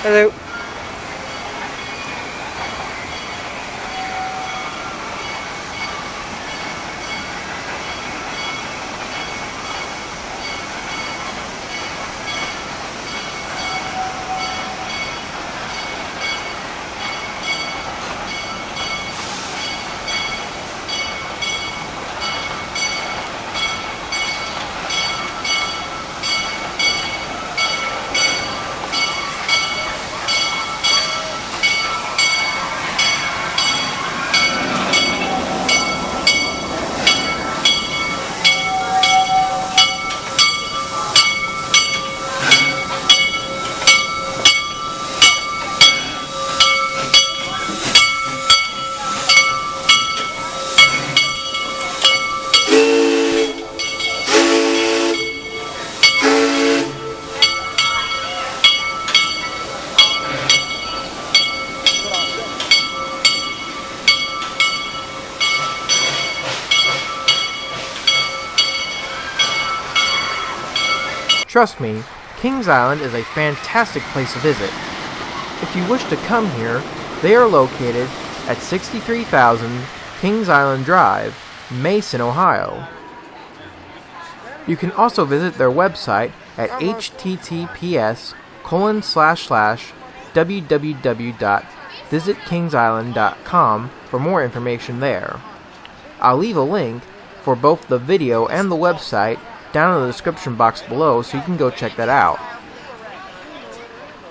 A: Hello. Trust me, Kings Island is a fantastic place to visit. If you wish to come here, they are located at 63,000 Kings Island Drive, Mason, Ohio. You can also visit their website at https://www.visitkingsisland.com for more information there. I'll leave a link for both the video and the website down in the description box below so you can go check that out.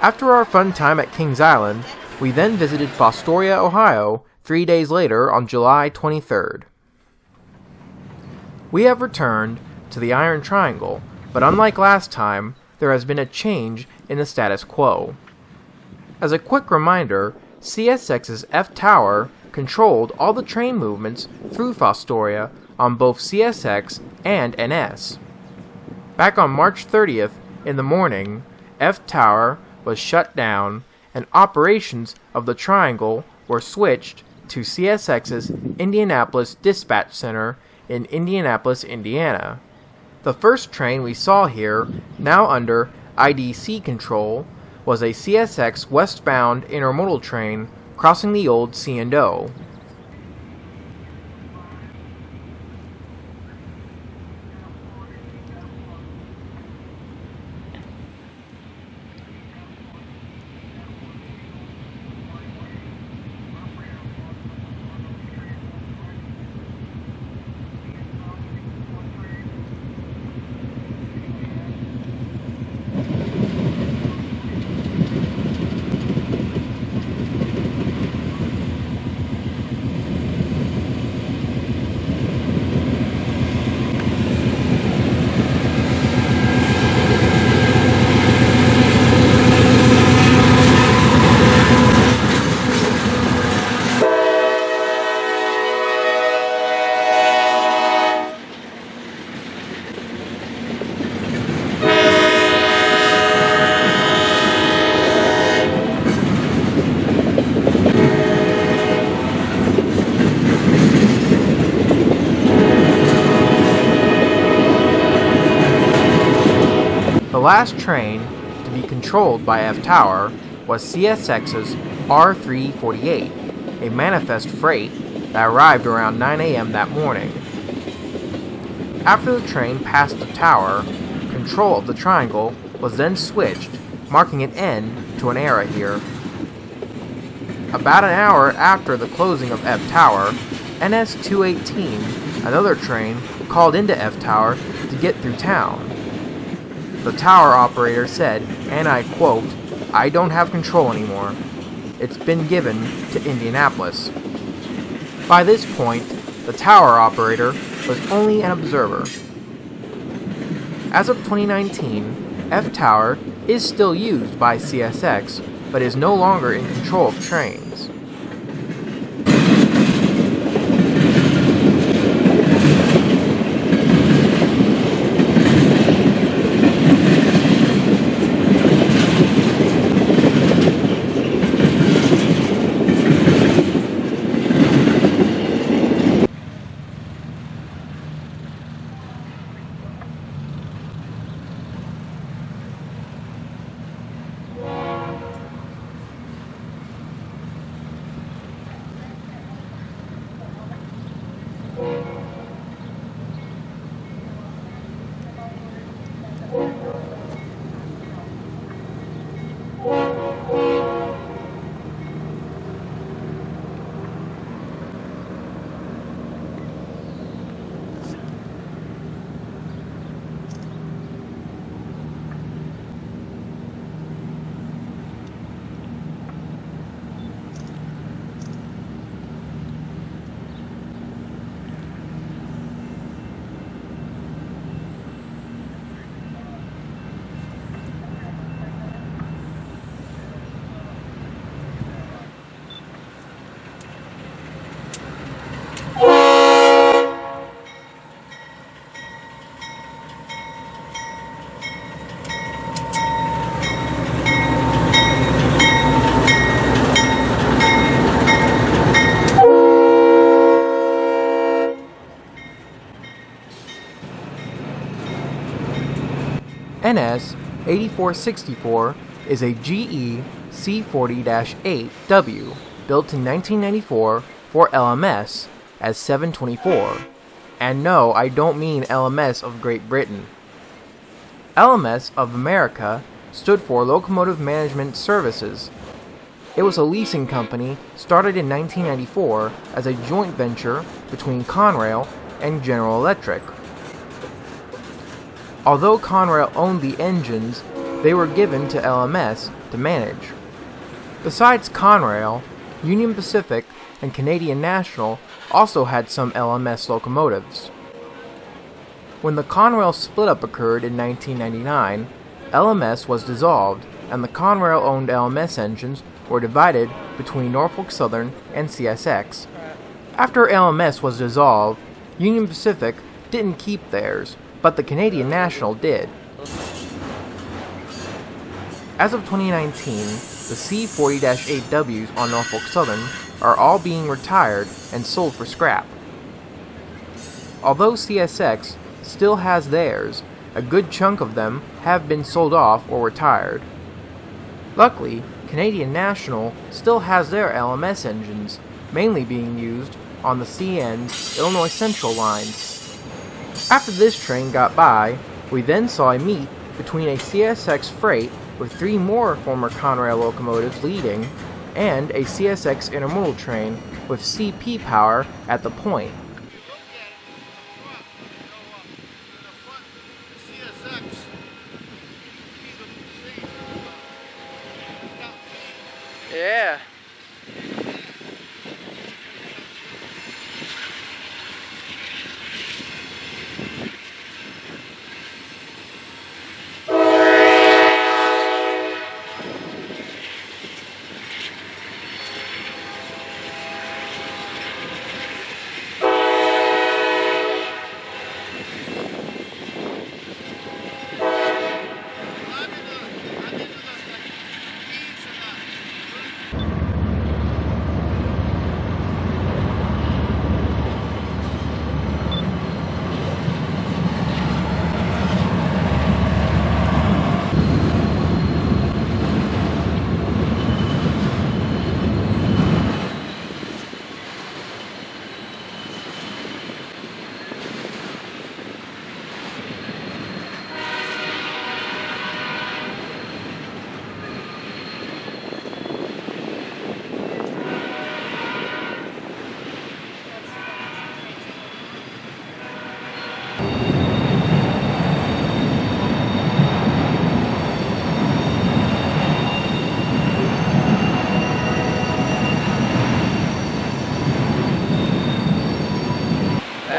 A: After our fun time at Kings Island, we then visited Fostoria, Ohio 3 days later on July 23rd. We have returned to the Iron Triangle, but unlike last time, there has been a change in the status quo. As a quick reminder, CSX's F Tower controlled all the train movements through Fostoria on both CSX and NS. Back on March 30th in the morning, F Tower was shut down and operations of the Triangle were switched to CSX's Indianapolis Dispatch Center in Indianapolis, Indiana. The first train we saw here, now under IDC control, was a CSX westbound intermodal train crossing the old C&O. The last train to be controlled by F Tower was CSX's R348, a manifest freight that arrived around 9 a.m. that morning. After the train passed the tower, control of the triangle was then switched, marking an end to an era here. About an hour after the closing of F Tower, NS-218, another train, called into F Tower to get through town. The tower operator said, and I quote, "I don't have control anymore. It's been given to Indianapolis." By this point, the tower operator was only an observer. As of 2019, F Tower is still used by CSX, but is no longer in control of trains. NS-8464 is a GE C40-8W built in 1994 for LMS as 724. And no, I don't mean LMS of Great Britain. LMS of America stood for Locomotive Management Services. It was a leasing company started in 1994 as a joint venture between Conrail and General Electric. Although Conrail owned the engines, they were given to LMS to manage. Besides Conrail, Union Pacific and Canadian National also had some LMS locomotives. When the Conrail split-up occurred in 1999, LMS was dissolved and the Conrail-owned LMS engines were divided between Norfolk Southern and CSX. After LMS was dissolved, Union Pacific didn't keep theirs, but the Canadian National did. As of 2019, the C-40-8Ws on Norfolk Southern are all being retired and sold for scrap. Although CSX still has theirs, a good chunk of them have been sold off or retired. Luckily, Canadian National still has their LMS engines, mainly being used on the CN's Illinois Central lines. After this train got by, we then saw a meet between a CSX freight with 3 more former Conrail locomotives leading, and a CSX intermodal train with CP power at the point. Yeah.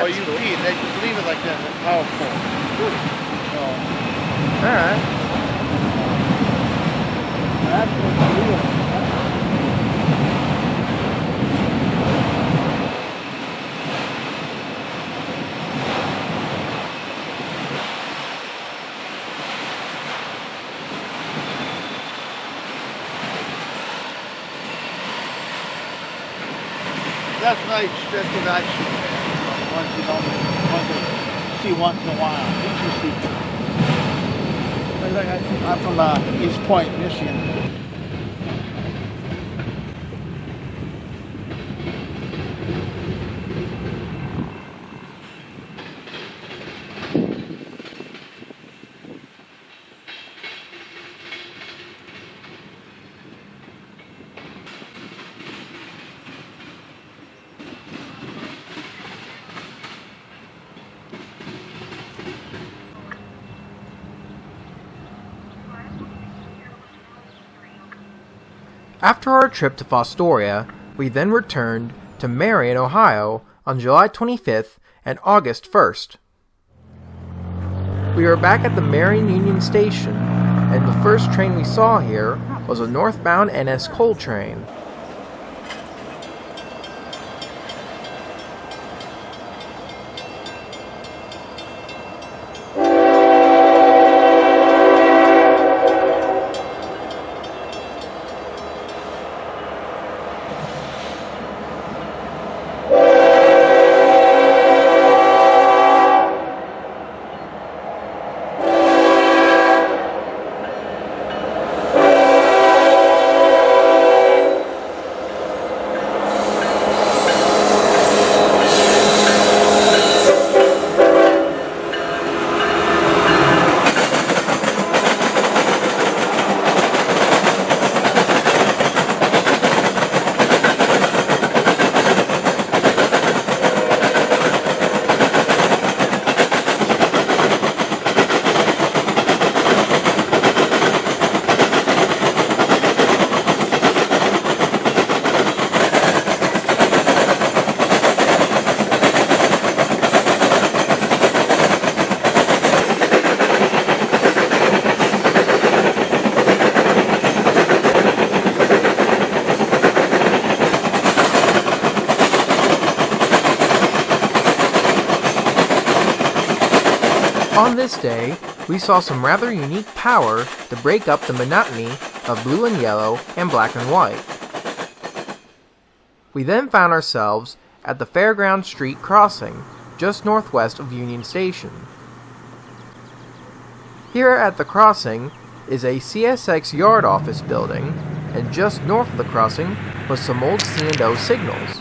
B: Or you feed, they just leave it like that in the power pole.
A: Alright.
B: That's what's real. That's nice. That's a nice. Ones you don't see once in a while. You see. I'm from East Point, Michigan.
A: After our trip to Fostoria, we then returned to Marion, Ohio on July 25th and August 1st. We were back at the Marion Union Station, and the first train we saw here was a northbound NS coal train. On this day, we saw some rather unique power to break up the monotony of blue and yellow and black and white. We then found ourselves at the Fairground Street crossing, just northwest of Union Station. Here at the crossing is a CSX yard office building, and just north of the crossing was some old C&O signals.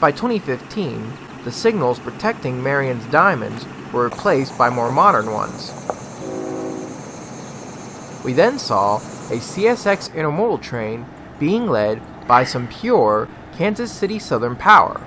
A: By 2015, the signals protecting Marion's diamonds were replaced by more modern ones. We then saw a CSX intermodal train being led by some pure Kansas City Southern power.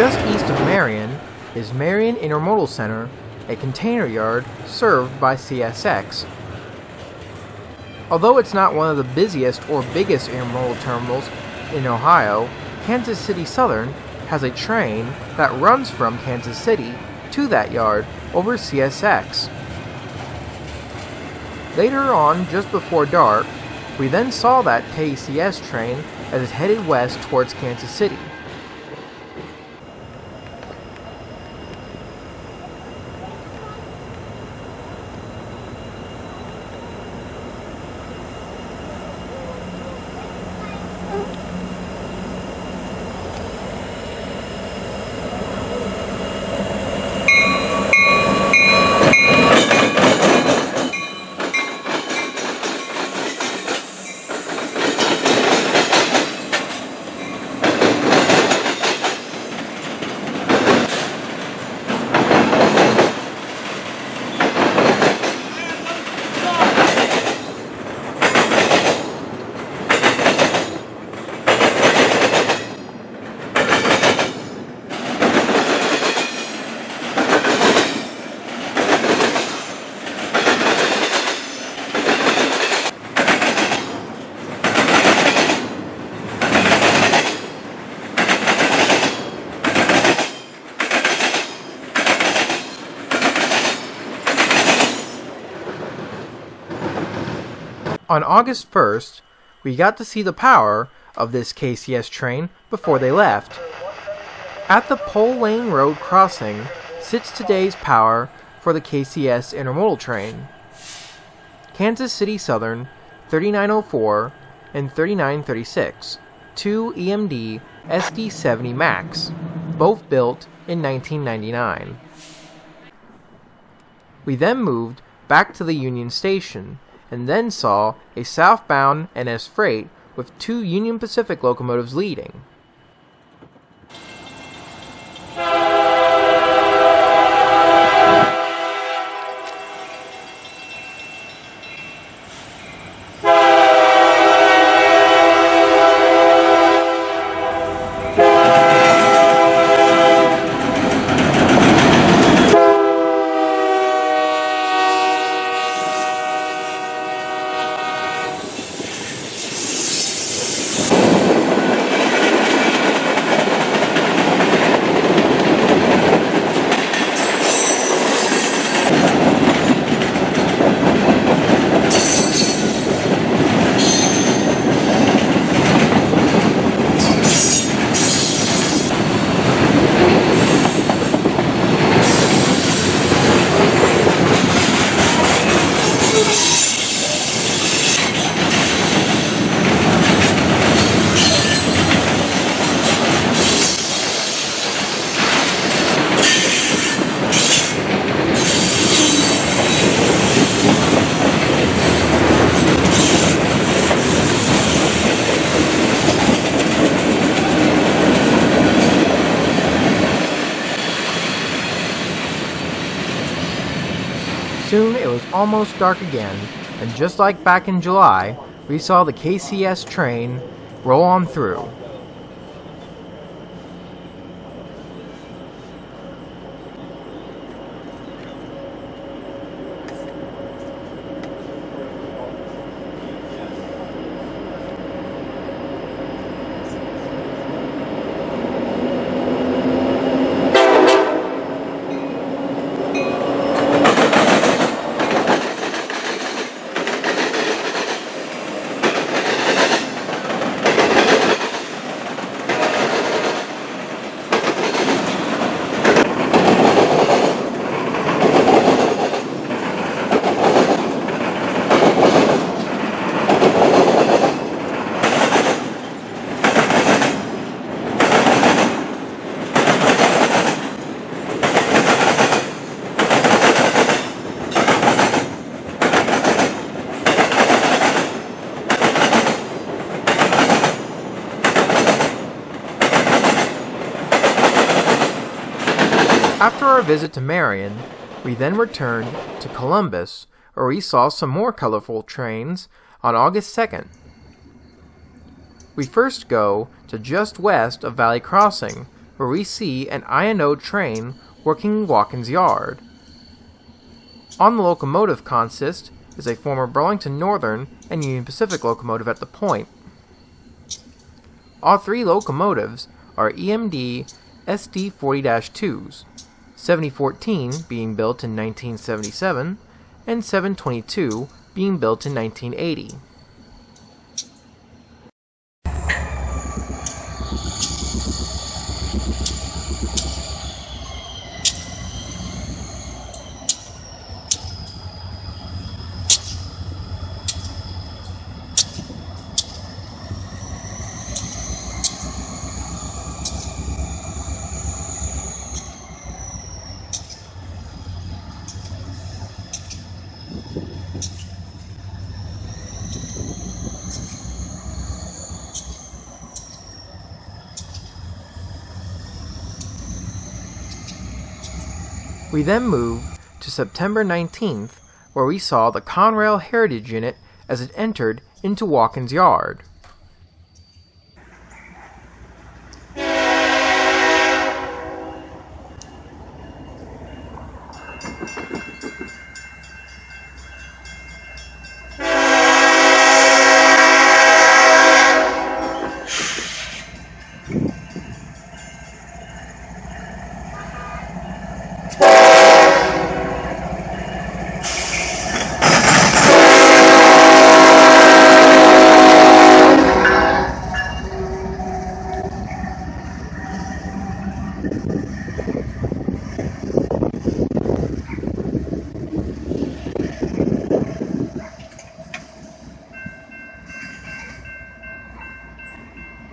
A: Just east of Marion is Marion Intermodal Center, a container yard served by CSX. Although it's not one of the busiest or biggest intermodal terminals in Ohio, Kansas City Southern has a train that runs from Kansas City to that yard over CSX. Later on, just before dark, we then saw that KCS train as it headed west towards Kansas City. On August 1st, we got to see the power of this KCS train before they left. At the Pole Lane Road crossing sits today's power for the KCS intermodal train. Kansas City Southern 3904 and 3936, two EMD SD70 Max, both built in 1999. We then moved back to the Union Station, and then saw a southbound NS Freight with two Union Pacific locomotives leading. Soon it was almost dark again, and just like back in July, we saw the KCS train roll on through. After our visit to Marion, we then returned to Columbus, where we saw some more colorful trains on August 2nd. We first go to just west of Valley Crossing, where we see an I&O train working Watkins Yard. On the locomotive consist is a former Burlington Northern and Union Pacific locomotive at the point. All three locomotives are EMD SD40-2s, 7014 being built in 1977 and 722 being built in 1980. We then moved to September 19th, where we saw the Conrail Heritage Unit as it entered into Watkins Yard.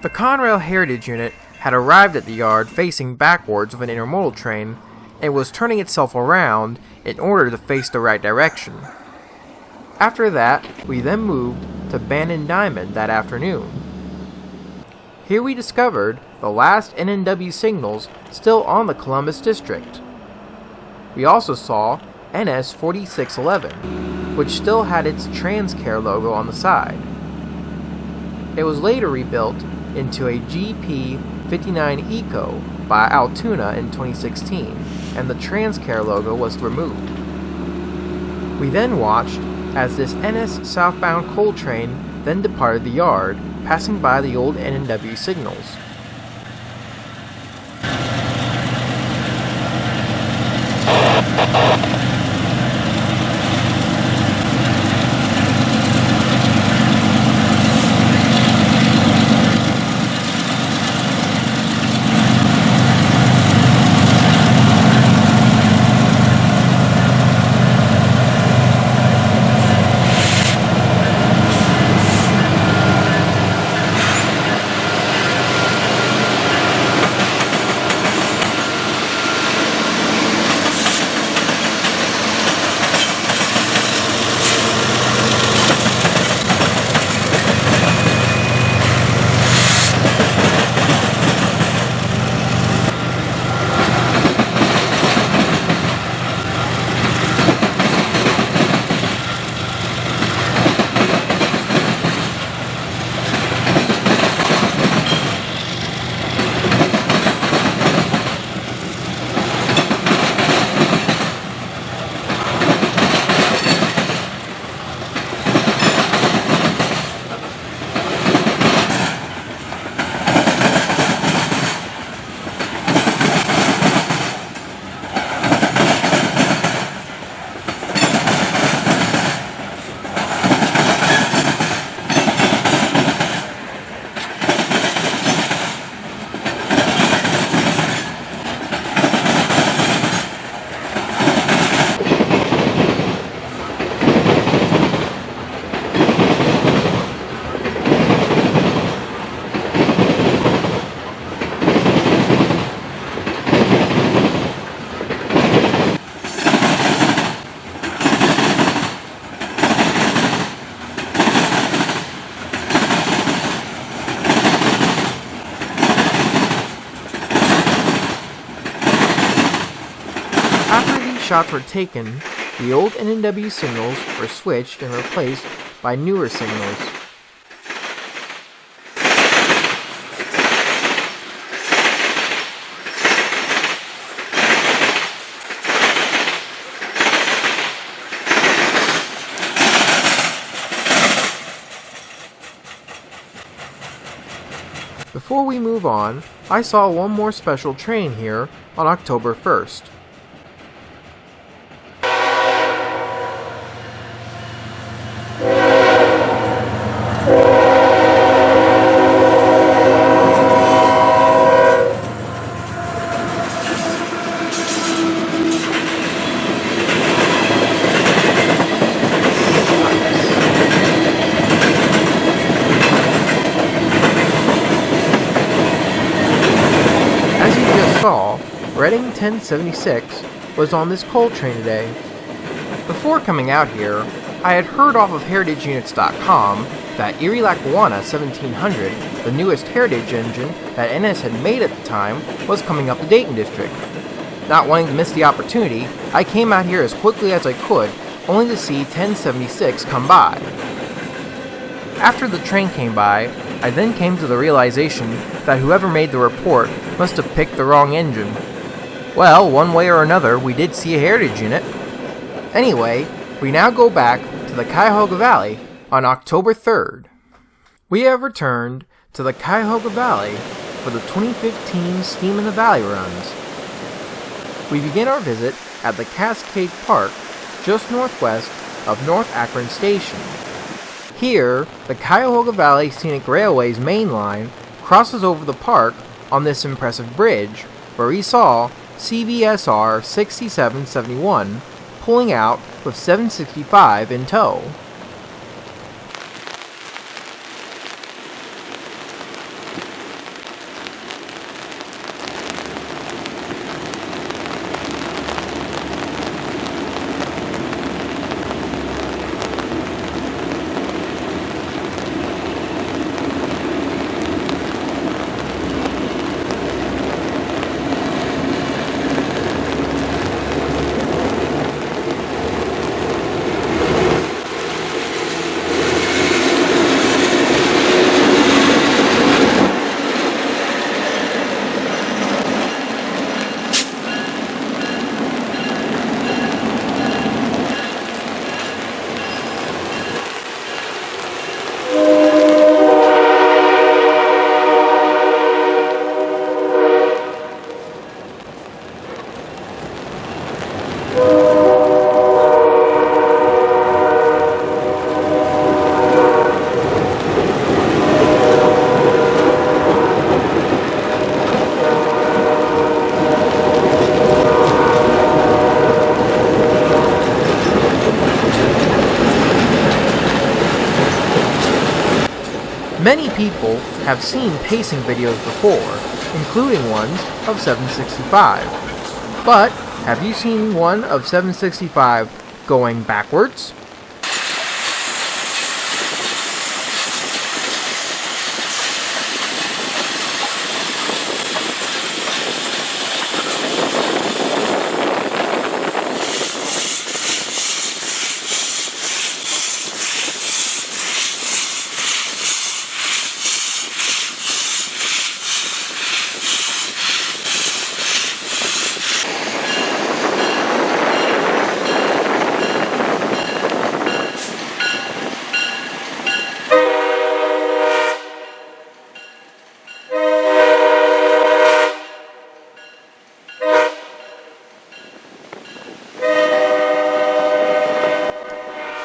A: The Conrail Heritage Unit had arrived at the yard facing backwards of an intermodal train and was turning itself around in order to face the right direction. After that, we then moved to Bannon Diamond that afternoon. Here we discovered the last NNW signals still on the Columbus District. We also saw NS 4611, which still had its TransCare logo on the side. It was later rebuilt into a GP59 Eco by Altoona in 2016, and the TransCare logo was removed. We then watched as this NS southbound coal train then departed the yard, passing by the old NNW signals. shots were taken, the old N&W signals were switched and replaced by newer signals. Before we move on, I saw one more special train here on October 1st. Reading 1076 was on this coal train today. Before coming out here, I had heard off of HeritageUnits.com that Erie Lackawanna 1700, the newest Heritage engine that NS had made at the time, was coming up the Dayton district. Not wanting to miss the opportunity, I came out here as quickly as I could, only to see 1076 come by. After the train came by, I then came to the realization that whoever made the report must have picked the wrong engine. Well, one way or another, we did see a Heritage unit. Anyway, we now go back to the Cuyahoga Valley on October 3rd. We have returned to the Cuyahoga Valley for the 2015 Steam in the Valley runs. We begin our visit at the Cascade Park, just northwest of North Akron Station. Here, the Cuyahoga Valley Scenic Railway's main line crosses over the park on this impressive bridge, where we saw CVSR 6771 pulling out with 765 in tow. Many people have seen pacing videos before, including ones of 765. But have you seen one of 765 going backwards?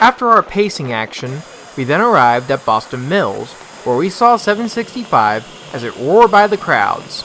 A: After our pacing action, we then arrived at Boston Mills, where we saw 765 as it roared by the crowds.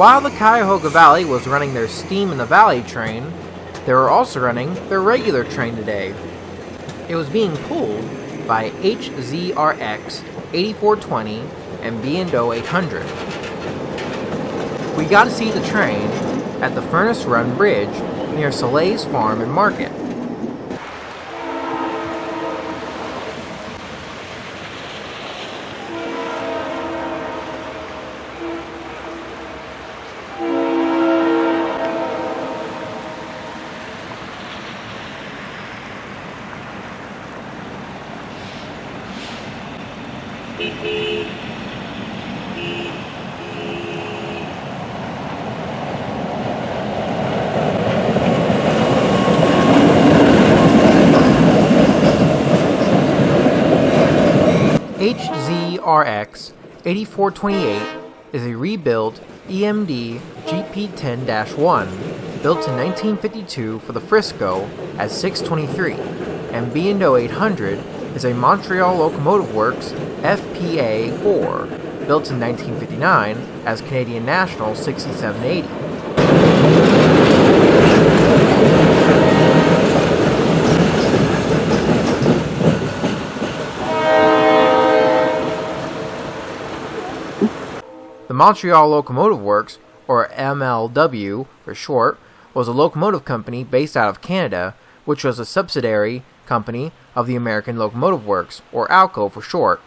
A: While the Cuyahoga Valley was running their Steam in the Valley train, they were also running their regular train today. It was being pulled by HZRX 8420 and B&O 800. We got to see the train at the Furnace Run Bridge near Soleil's Farm and Market. HZRX 8428 is a rebuilt EMD GP10-1 built in 1952 for the Frisco as 623, and B&O 800 is a Montreal Locomotive Works FPA-4 built in 1959 as Canadian National 6780. The Montreal Locomotive Works, or MLW for short, was a locomotive company based out of Canada, which was a subsidiary company of the American Locomotive Works, or ALCO for short.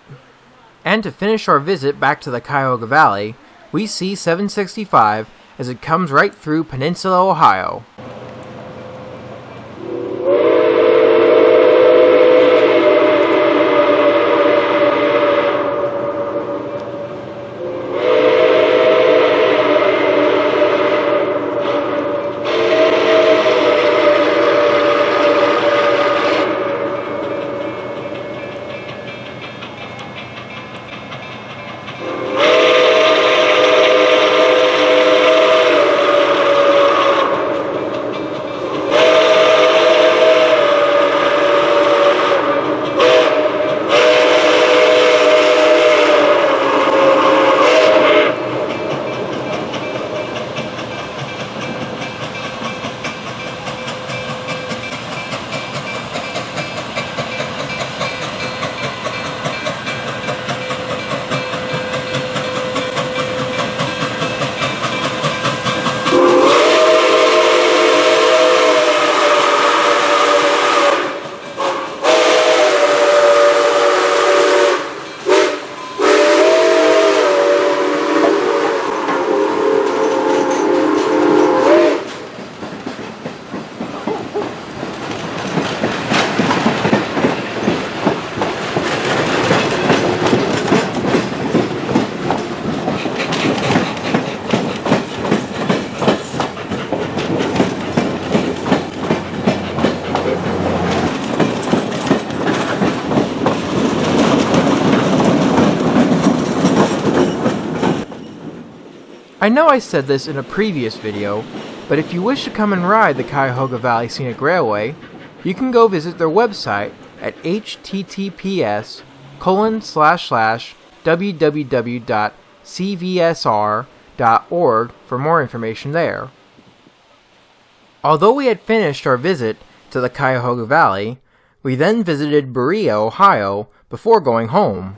A: And to finish our visit back to the Cuyahoga Valley, we see 765 as it comes right through Peninsula, Ohio. I know I said this in a previous video, but if you wish to come and ride the Cuyahoga Valley Scenic Railway, you can go visit their website at https://www.cvsr.org for more information there. Although we had finished our visit to the Cuyahoga Valley, we then visited Berea, Ohio, before going home.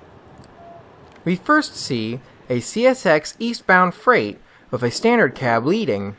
A: We first see a CSX eastbound freight with a standard cab leading.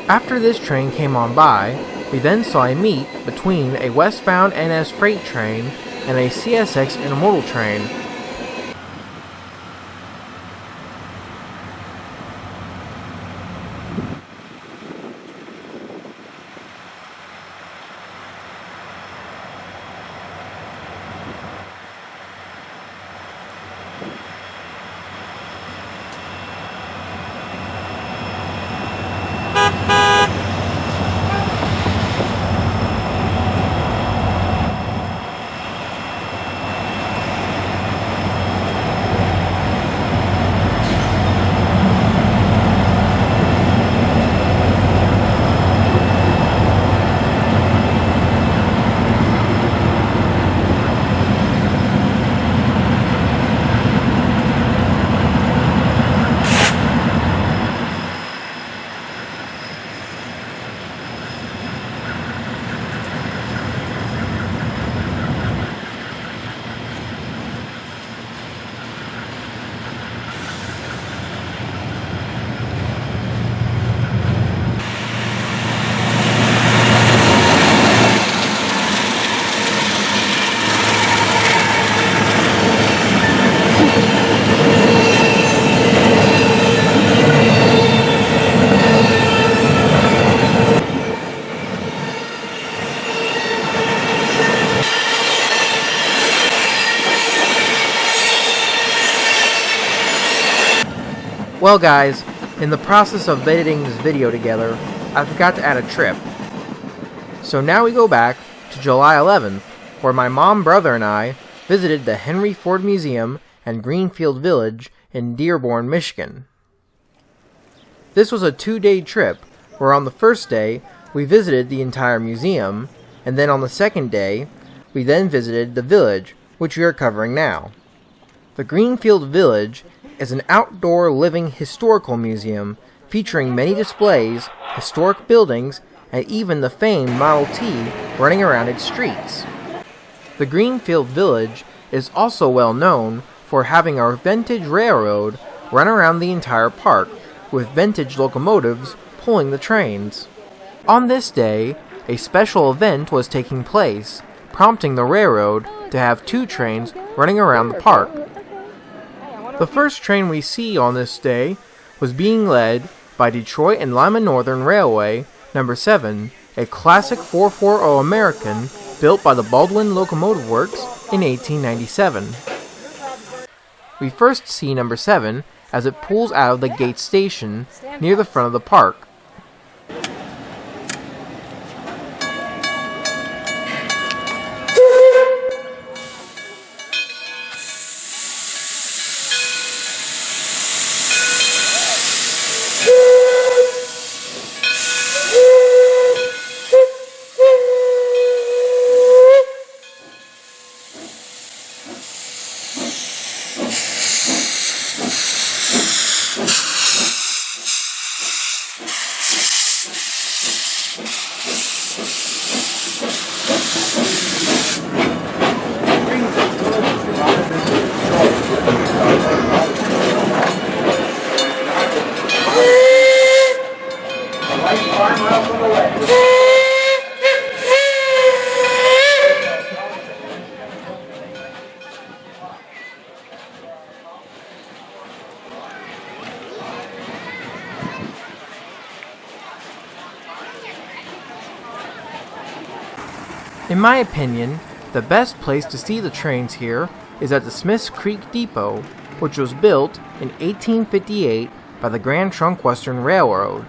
A: After this train came on by, we then saw a meet between a westbound NS freight train and a CSX intermodal train. Well guys, in the process of editing this video together, I forgot to add a trip. So now we go back to July 11th, where my mom, brother, and I visited the Henry Ford Museum and Greenfield Village in Dearborn, Michigan. This was a 2-day trip, where on the first day, we visited the entire museum, and then on the second day, we then visited the village, which we are covering now. The Greenfield Village is an outdoor living historical museum featuring many displays, historic buildings, and even the famed Model T running around its streets. The Greenfield Village is also well known for having a vintage railroad run around the entire park, with vintage locomotives pulling the trains. On this day, a special event was taking place, prompting the railroad to have 2 trains running around the park. The first train we see on this day was being led by Detroit and Lima Northern Railway No. 7, a classic 440 American built by the Baldwin Locomotive Works in 1897. We first see No. 7 as it pulls out of the gate station near the front of the park. In my opinion, the best place to see the trains here is at the Smiths Creek Depot, which was built in 1858 by the Grand Trunk Western Railroad.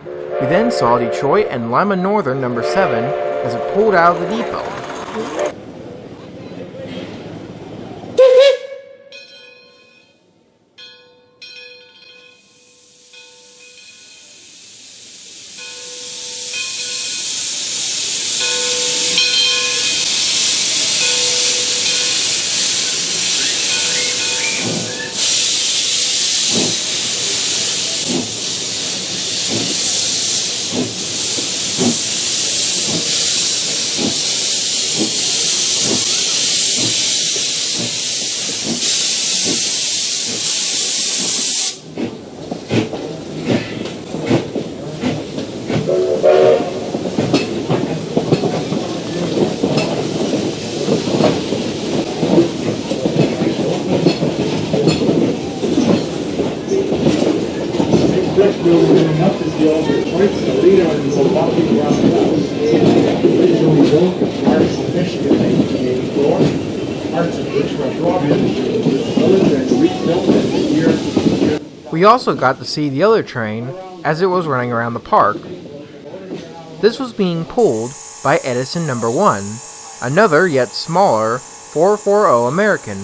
A: We then saw Detroit and Lima Northern No. 7 as it pulled out of the depot. We also got to see the other train as it was running around the park. This was being pulled by Edison No. 1, another yet smaller 440 American.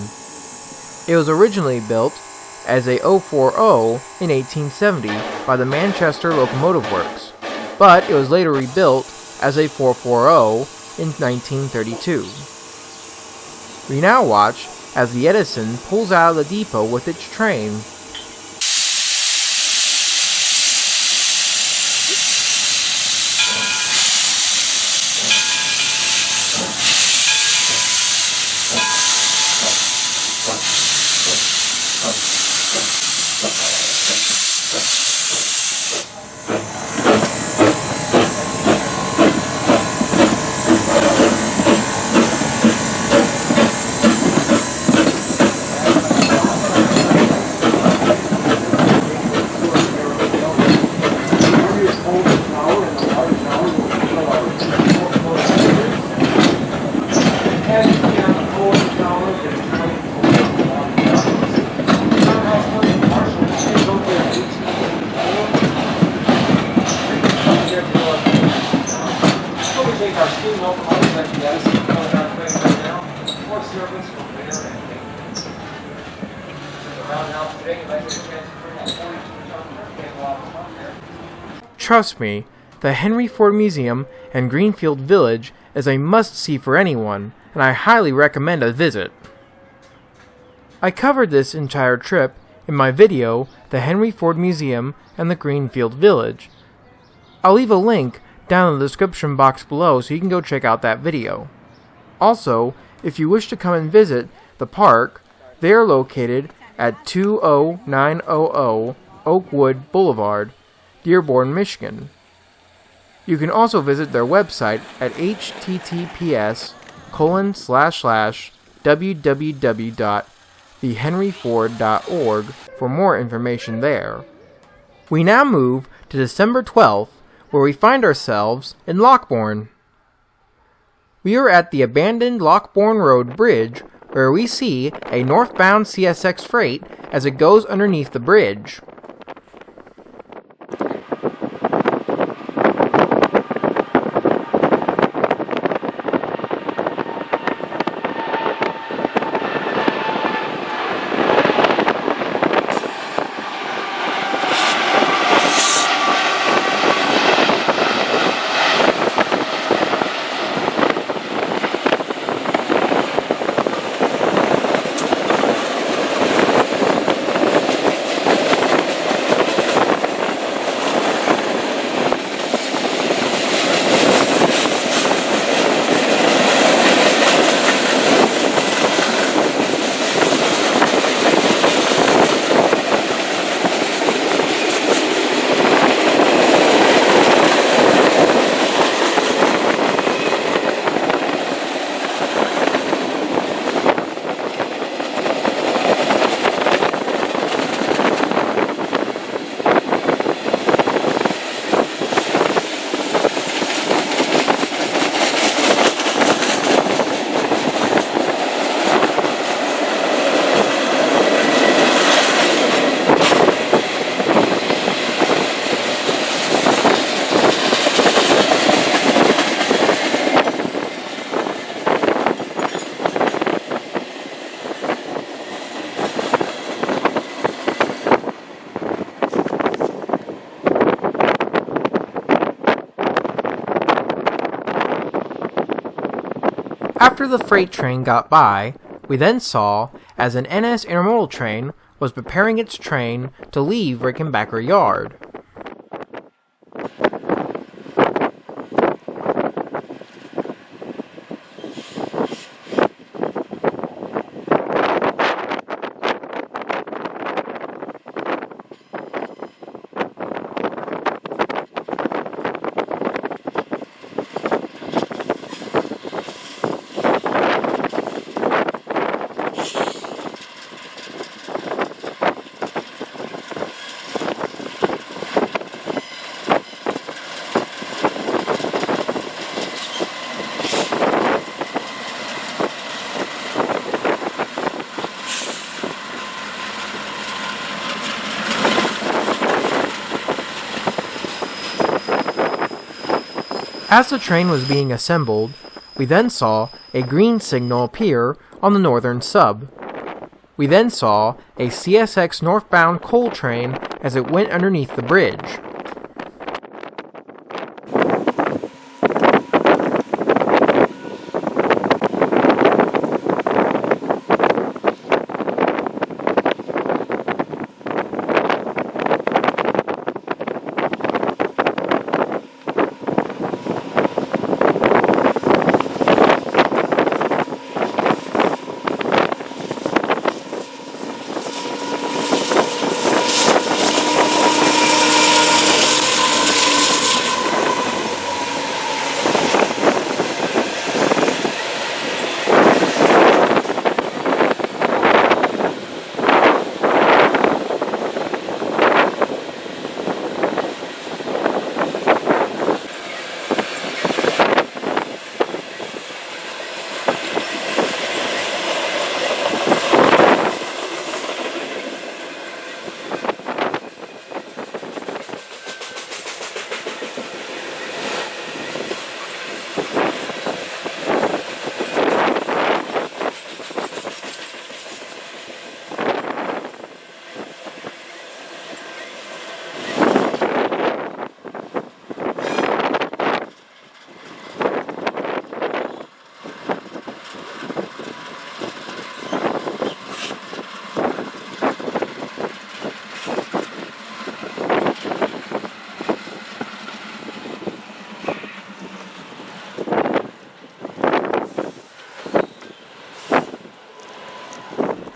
A: It was originally built as a 040 in 1870 by the Manchester Locomotive Works, but it was later rebuilt as a 440 in 1932. We now watch as the Edison pulls out of the depot with its train. take our steam locomotives that you guys see going our place right now for service, repair, and maintenance. Around now today, if I get a chance to bring that 42-ton turntable off the front there. Trust me, the Henry Ford Museum and Greenfield Village is a must-see for anyone, and I highly recommend a visit. I covered this entire trip in my video, The Henry Ford Museum and the Greenfield Village. I'll leave a link down in the description box below so you can go check out that video. Also, if you wish to come and visit the park, they are located at 20900 Oakwood Boulevard, Dearborn, Michigan. You can also visit their website at https://www.thehenryford.org for more information there. We now move to December 12th, where we find ourselves in Lockborn. We are at the abandoned Lockborn Road Bridge, where we see a northbound CSX freight as it goes underneath the bridge. After the freight train got by, we then saw as an NS intermodal train was preparing its train to leave Rickenbacker Yard. As the train was being assembled, we then saw a green signal appear on the northern sub. We then saw a CSX northbound coal train as it went underneath the bridge.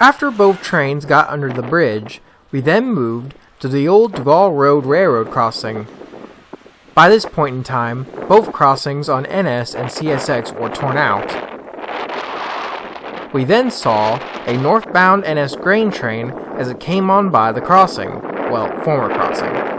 A: After both trains got under the bridge, we then moved to the old Duvall Row railroad crossing. By this point in time, both crossings on NS and CSX were torn out. We then saw a northbound NS grain train as it came on by the crossing, well, former crossing.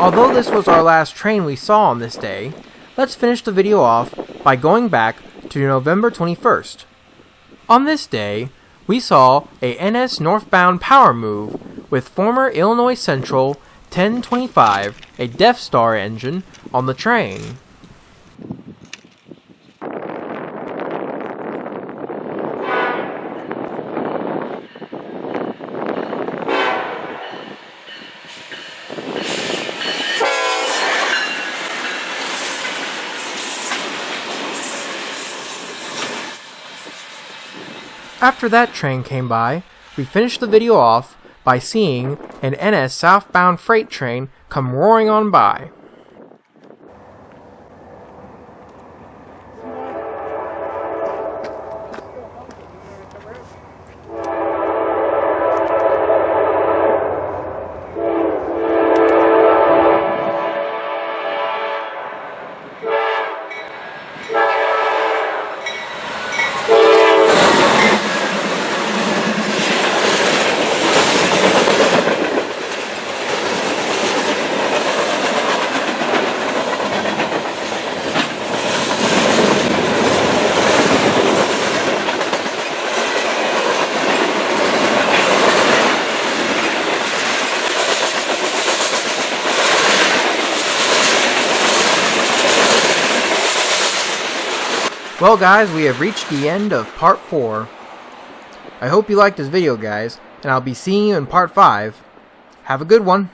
A: Although this was our last train we saw on this day, let's finish the video off by going back to November 21st. On this day, we saw a NS northbound power move with former Illinois Central 1025, a Death Star engine, on the train. After that train came by, we finished the video off by seeing an NS southbound freight train come roaring on by. Well guys, we have reached the end of part 4. I hope you liked this video guys, and I'll be seeing you in part 5. Have a good one.